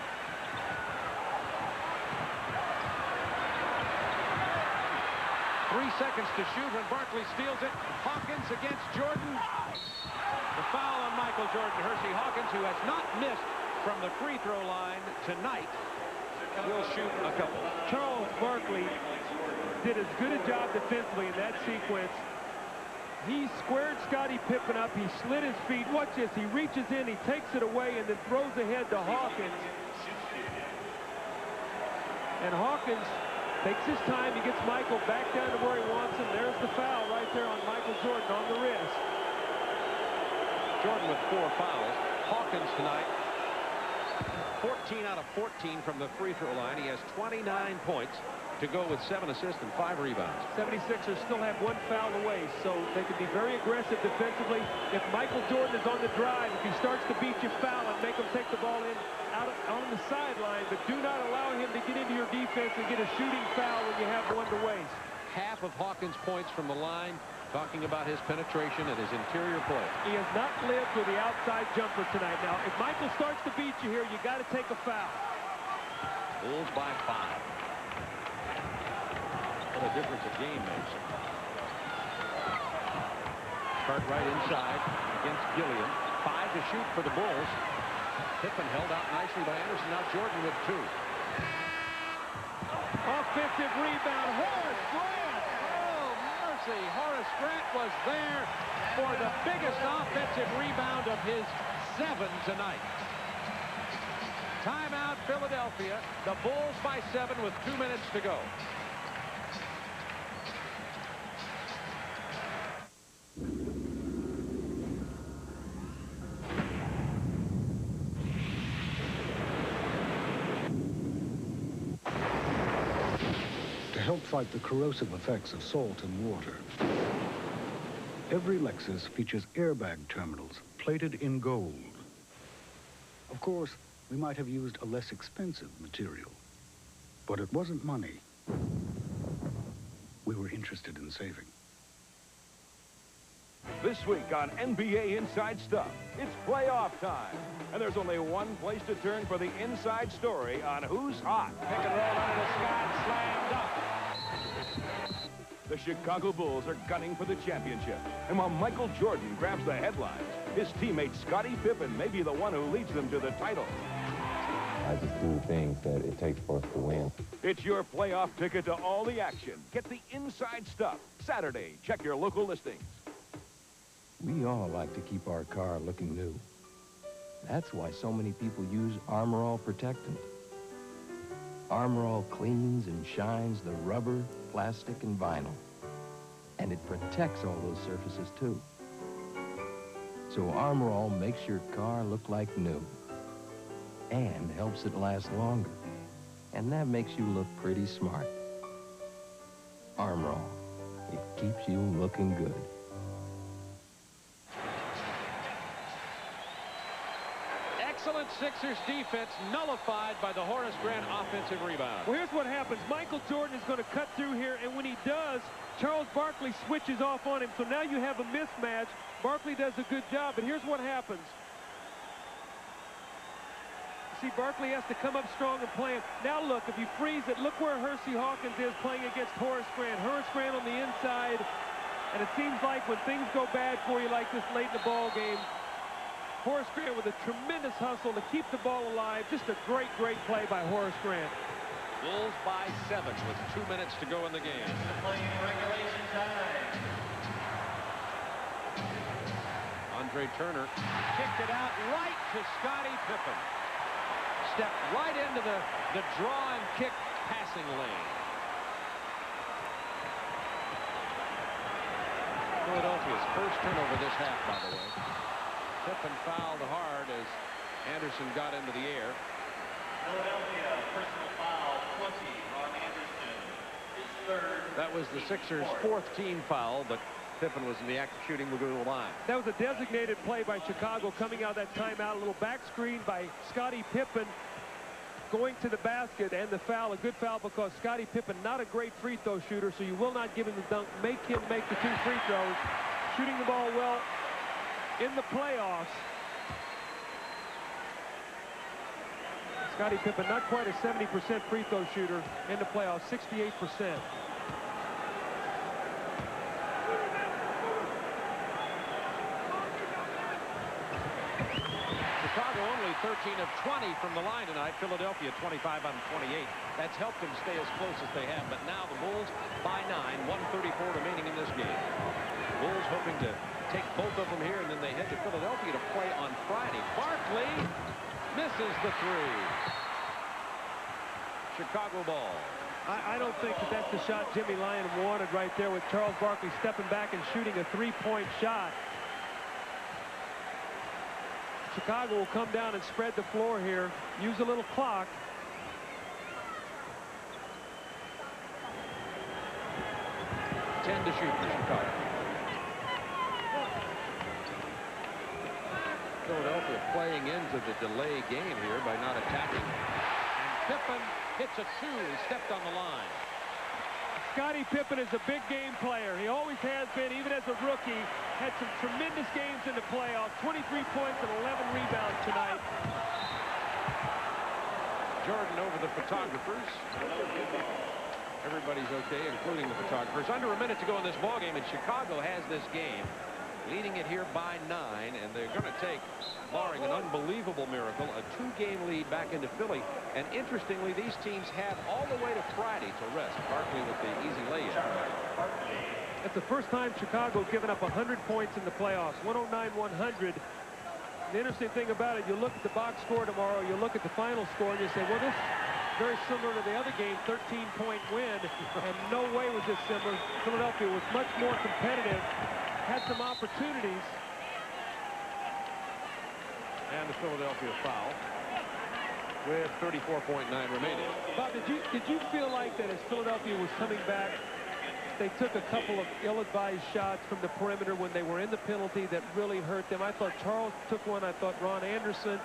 B: Three seconds to shoot when Barkley steals it. Hawkins against Jordan. The foul on Michael Jordan. Hersey Hawkins, who has not missed from the free throw line tonight, will shoot a couple.
A: Charles Barkley did as good a job defensively in that sequence. He squared Scottie Pippen up. He slid his feet. Watch this. He reaches in, he takes it away, and then throws ahead to Hawkins. And Hawkins takes his time. He gets Michael back down to where he wants him. There's the foul right there on Michael Jordan on the wrist.
B: Jordan with 4 fouls. Hawkins tonight, 14 out of 14 from the free throw line. He has 29 points to go with 7 assists and 5 rebounds.
A: 76ers still have 1 foul away, so they can be very aggressive defensively. If Michael Jordan is on the drive, if he starts to beat you, foul and make him take the ball in out on the sideline, but do not allow him to get into your defense and get a shooting foul when you have 1 to waste.
B: Half of Hawkins' points from the line, talking about his penetration and his interior play.
A: He has not lived with the outside jumper tonight. Now, if Michael starts to beat you here, you got to take a foul.
B: Bulls by 5. What a difference a game makes. Cartwright inside against Gilliam. 5 to shoot for the Bulls. Pippen held out nicely by Anderson. Now Jordan with 2.
A: Offensive rebound, Horace Grant.
B: Oh, mercy. Horace Grant was there for the biggest offensive rebound of his 7 tonight. Timeout, Philadelphia. The Bulls by 7 with 2 minutes to go.
O: To help fight the corrosive effects of salt and water, every Lexus features airbag terminals plated in gold. Of course, we might have used a less expensive material, but it wasn't money we were interested in saving.
E: This week on NBA Inside Stuff, it's playoff time. And there's only one place to turn for the inside story on who's hot.
B: Pick and roll under the sky, slammed up.
E: The Chicago Bulls are gunning for the championship. And while Michael Jordan grabs the headlines, his teammate Scottie Pippen may be the one who leads them to the title.
V: I just do things that it takes for us to win.
E: It's your playoff ticket to all the action. Get the inside stuff. Saturday, check your local listings.
W: We all like to keep our car looking new. That's why so many people use Armor All Protectant. Armor All cleans and shines the rubber, plastic, and vinyl. And it protects all those surfaces, too. So Armor All makes your car look like new. And helps it last longer. And that makes you look pretty smart. Armor All. It keeps you looking good.
B: Excellent Sixers defense nullified by the Horace Grant offensive rebound.
A: Well, here's what happens. Michael Jordan is going to cut through here, and when he does, Charles Barkley switches off on him. So now you have a mismatch. Barkley does a good job, but here's what happens. See, Barkley has to come up strong and play it. Now look, if you freeze it, look where Hersey Hawkins is playing against Horace Grant. Horace Grant on the inside, and it seems like when things go bad for you like this late in the ball game, Horace Grant with a tremendous hustle to keep the ball alive. Just a great, great play by Horace Grant.
B: Bulls by 7 with 2 minutes to go in the game.
X: Playing regulation time.
B: Andre Turner kicked it out right to Scottie Pippen. Stepped right into the draw and kick passing lane. Philadelphia's first turnover this half, by the way. Pippen fouled hard as Anderson got into the air.
X: Philadelphia, personal foul, 20 on Anderson. His third.
B: That was the Sixers' 4th team foul, but Pippen was in the act of shooting the goal line.
A: That was a designated play by Chicago coming out of that timeout. A little back screen by Scottie Pippen going to the basket, and the foul, a good foul because Scottie Pippen, not a great free throw shooter, so you will not give him the dunk. Make him make the 2 free throws. Shooting the ball well in the playoffs. Scottie Pippen, not quite a 70% free throw shooter in the playoffs, 68%.
B: Chicago only 13 of 20 from the line tonight. Philadelphia 25 on 28. That's helped them stay as close as they have. But now the Bulls by 9, 1:34 remaining in this game. Bulls hoping to take both of them here, and then they head to Philadelphia to play on Friday. Barkley misses the 3. Chicago ball.
A: I don't think that's the shot Jimmy Lyon wanted right there with Charles Barkley stepping back and shooting a 3-point shot. Chicago will come down and spread the floor here, use a little clock.
B: To shoot for Chicago. Philadelphia playing into the delay game here by not attacking. And Pippen hits a 2. He stepped on the line.
A: Scottie Pippen is a big game player. He always has been, even as a rookie. Had some tremendous games in the playoffs. 23 points and 11 rebounds tonight.
B: Jordan over the photographers. Everybody's okay, including the photographers. Under a minute to go in this ball game, and Chicago has this game leading it here by 9, and they're going to take, barring an unbelievable miracle, a 2-game lead back into Philly. And interestingly, these teams have all the way to Friday to rest. Barkley with the easy layup.
A: It's the first time Chicago's given up 100 points in the playoffs, 109-100. The interesting thing about it, you look at the box score tomorrow, you look at the final score, and you say, well, this is very similar to the other game, 13-point win, and no way was this similar. Philadelphia was much more competitive, had some opportunities.
B: And the Philadelphia foul with 34.9 remaining.
A: Bob, did you feel like that as Philadelphia was coming back, they took a couple of ill-advised shots from the perimeter when they were in the penalty that really hurt them? I thought Charles took one. I thought Ron Anderson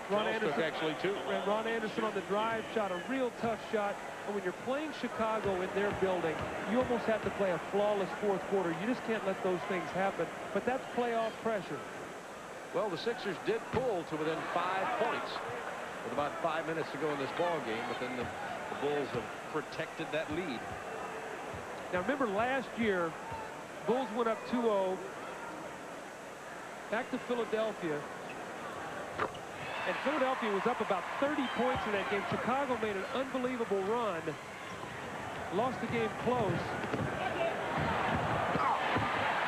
B: took actually two.
A: And Ron Anderson on the drive shot a real tough shot. And when you're playing Chicago in their building, you almost have to play a flawless fourth quarter. You just can't let those things happen. But that's playoff pressure.
B: Well, the Sixers did pull to within 5 points with about 5 minutes to go in this ball game, but then the Bulls have protected that lead.
A: Now remember last year, Bulls went up 2-0 back to Philadelphia, and Philadelphia was up about 30 points in that game. Chicago made an unbelievable run, lost the game close.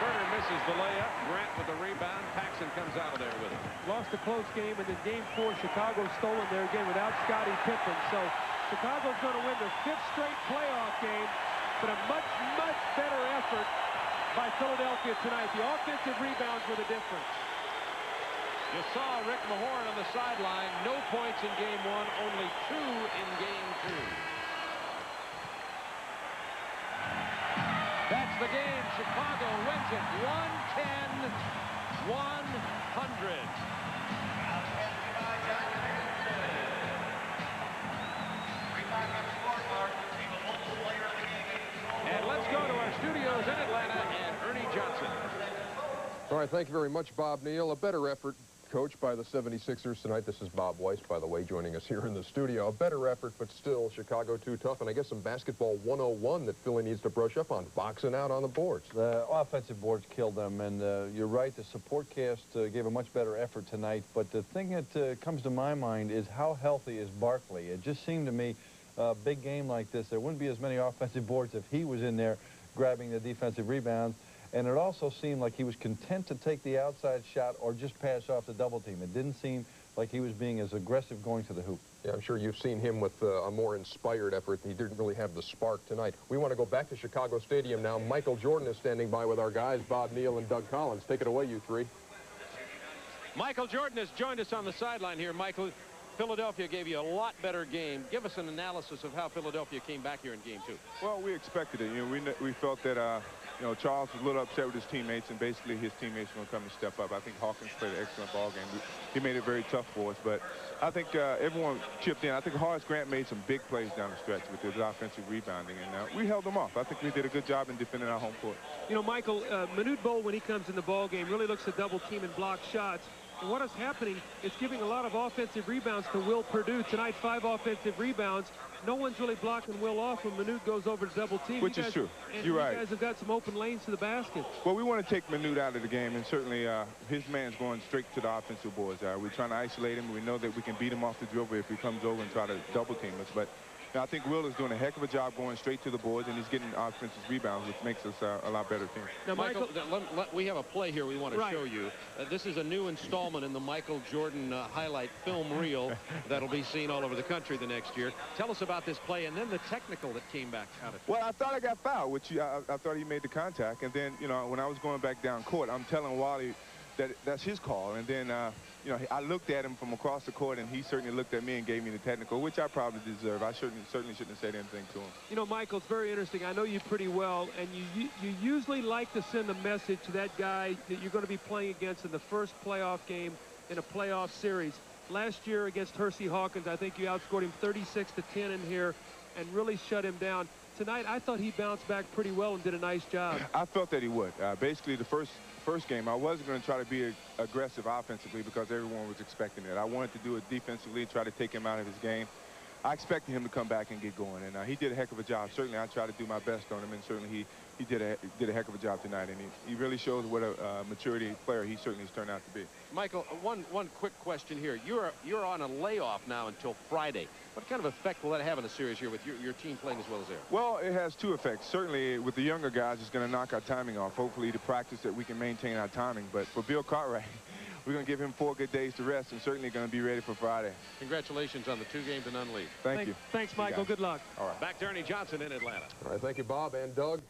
B: Turner misses the layup. Grant with the rebound. Paxson comes out of there with it.
A: Lost a close game, and then game 4, Chicago stolen there again without Scottie Pippen. So Chicago's going to win their 5th straight playoff game, but a much, much better effort by Philadelphia tonight. The offensive rebounds were the difference.
B: You saw Rick Mahorn on the sideline. No points in game 1, only 2 in game 2. That's the game. Chicago wins it 110-100. And let's go to our studios in Atlanta and Ernie Johnson.
D: All right, thank you very much, Bob Neal. A better effort, Coach, by the 76ers tonight. This is Bob Weiss, by the way, joining us here in the studio. A better effort, but still Chicago too tough. And I guess some basketball 101 that Philly needs to brush up on, boxing out on the boards.
G: The offensive boards killed them, and you're right, the support cast gave a much better effort tonight. But the thing that comes to my mind is how healthy is Barkley. It just seemed to me a big game like this, there wouldn't be as many offensive boards if he was in there grabbing the defensive rebounds. And it also seemed like he was content to take the outside shot or just pass off the double team. It didn't seem like he was being as aggressive going to the hoop.
D: Yeah, I'm sure you've seen him with a more inspired effort. He didn't really have the spark tonight. We want to go back to Chicago Stadium now. Michael Jordan is standing by with our guys, Bob Neal and Doug Collins. Take it away, you three.
B: Michael Jordan has joined us on the sideline here. Michael, Philadelphia gave you a lot better game. Give us an analysis of how Philadelphia came back here in game 2.
N: Well, we expected it. You know, we felt that you know, Charles was a little upset with his teammates, and basically his teammates were going to come and step up. I think Hawkins played an excellent ball game. He made it very tough for us, but I think everyone chipped in. I think Horace Grant made some big plays down the stretch with his offensive rebounding, and we held them off. I think we did a good job in defending our home court.
A: You know, Michael, Manute Bol, when he comes in the ball game, really looks to double team and block shots. And what is happening is giving a lot of offensive rebounds to Will Perdue. Tonight, 5 offensive rebounds. No one's really blocking Will off when Manute goes over to double team.
N: Which is true. You're right.
A: You guys have got some open lanes to the basket.
N: Well, we want to take Manute out of the game, and certainly his man's going straight to the offensive boards. We're trying to isolate him. We know that we can beat him off the dribble if he comes over and try to double team us. But I think Will is doing a heck of a job going straight to the boards, and he's getting offensive rebounds, which makes us a lot better team.
B: Now, Michael, we have a play here we want to show you. This is a new installment in the Michael Jordan highlight film reel that'll be seen all over the country the next year. Tell us about this play and then the technical that came back out of it.
N: Well, I thought I got fouled, which I thought he made the contact. And then, you know, when I was going back down court, I'm telling Wally that that's his call. And then, you know, I looked at him from across the court, and he certainly looked at me and gave me the technical, which I probably deserve. I certainly shouldn't have said anything to him.
A: You know, Michael, it's very interesting. I know you pretty well, and you usually like to send a message to that guy that you're going to be playing against in the first playoff game in a playoff series. Last year against Hersey Hawkins, I think you outscored him 36-10 in here and really shut him down. Tonight, I thought he bounced back pretty well and did a nice job.
N: I felt that he would. Basically, the first game, I wasn't going to try to be aggressive offensively because everyone was expecting it. I wanted to do it defensively, try to take him out of his game. I expected him to come back and get going, and he did a heck of a job. Certainly, I tried to do my best on him, and certainly he did a heck of a job tonight, and he really shows what a maturity player he certainly has turned out to be.
B: Michael, one quick question here. You're on a layoff now until Friday. What kind of effect will that have in the series here with your team playing as well as theirs?
N: Well, it has two effects. Certainly, with the younger guys, it's going to knock our timing off. Hopefully, to practice that we can maintain our timing. But for Bill Cartwright, we're going to give him 4 good days to rest, and certainly going to be ready for Friday.
B: Congratulations on the 2 games to none lead.
N: Thank you.
A: Thanks, Michael. Good luck.
N: All right.
B: Back to Ernie Johnson in Atlanta.
D: All right, thank you, Bob and Doug.